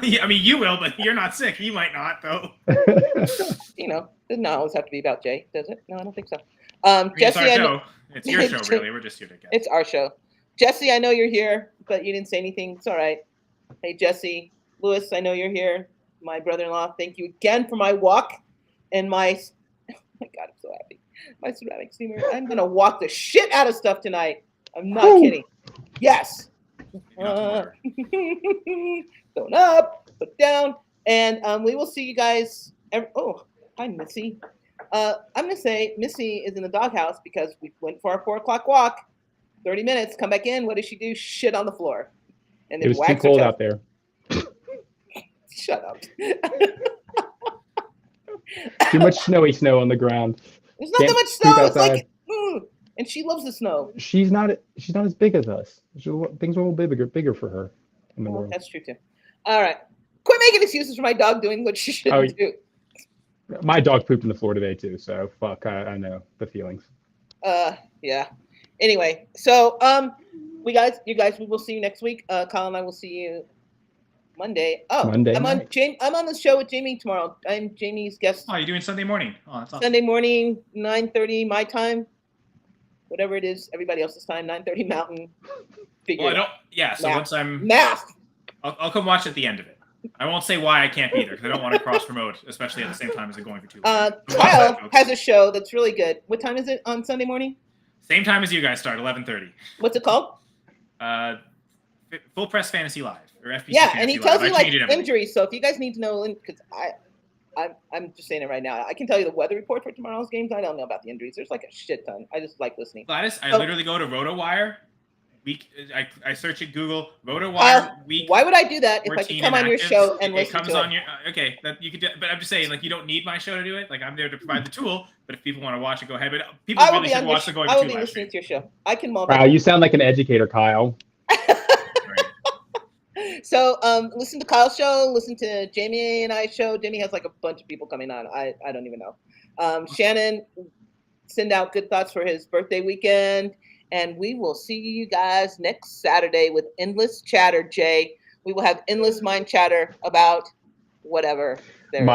Yeah, I mean, you will, but you're not sick. You might not, though. Doesn't not always have to be about Jay, does it? No, I don't think so. Jesse, it's our show. It's your show, really. We're just here to guess. It's our show. Jesse, I know you're here, but you didn't say anything. It's all right. Hey, Jesse. Lewis, I know you're here. My brother-in-law, thank you again for my walk and my oh my God, I'm so happy. My ceramic steamer. I'm going to walk the shit out of stuff tonight. I'm not kidding. Yes. Going up, put down. And we will see you guys. Hi, Missy. I'm going to say Missy is in the doghouse because we went for our 4:00 walk. 30 minutes, come back in. What does she do? Shit on the floor. And then it was too cold out there. Shut up. Too much snow on the ground. There's not that much snow. It's like, and she loves the snow. She's not as big as us. Things are a little bit bigger for her. in the Well, world. that's true too. All right. Quit making excuses for my dog doing what she shouldn't do. My dog pooped on the floor today too, so fuck, I know the feelings. Yeah. Anyway, so you guys, we will see you next week. Colin and I will see you Monday. Oh, Monday I'm night. I'm on the show with Jamie tomorrow. I'm Jamie's guest. Oh, you're doing Sunday morning. Oh, that's awesome. Sunday morning, 9:30 my time. Whatever it is, everybody else's time, 9:30 Mountain. Figure it out. Yeah, so Math. once I'm Math. I'll come watch at the end of it. I won't say why I can't be there because I don't want to cross promote, especially at the same time as it going for 2 weeks. Kyle has a show that's really good. What time is it on Sunday morning? Same time as you guys start, 11:30. What's it called? Full Press Fantasy Live or FPC. Yeah, Fantasy and he Live. tells you I like change it every week. injuries. So if you guys need to know, because I'm just saying it right now. I can tell you the weather report for tomorrow's games. I don't know about the injuries. There's like a shit ton. I just like listening. Gladys, I literally go to RotoWire. I search at Google RotoWire week. Why would I do that if I could come on your show and listen to it? It comes on your okay. That you could, but I'm just saying, like, you don't need my show to do it. Like, I'm there to provide the tool. But if people want to watch it, go ahead. But people really should watch the Going I for will 2 be live listening stream. to your show. I can multitask. Wow, you sound like an educator, Kyle. So listen to Kyle's show, listen to Jamie and I's show. Jamie has like a bunch of people coming on. I don't even know. Shannon, send out good thoughts for his birthday weekend. And we will see you guys next Saturday with Endless Chatter, Jay. We will have endless mind chatter about whatever. Mind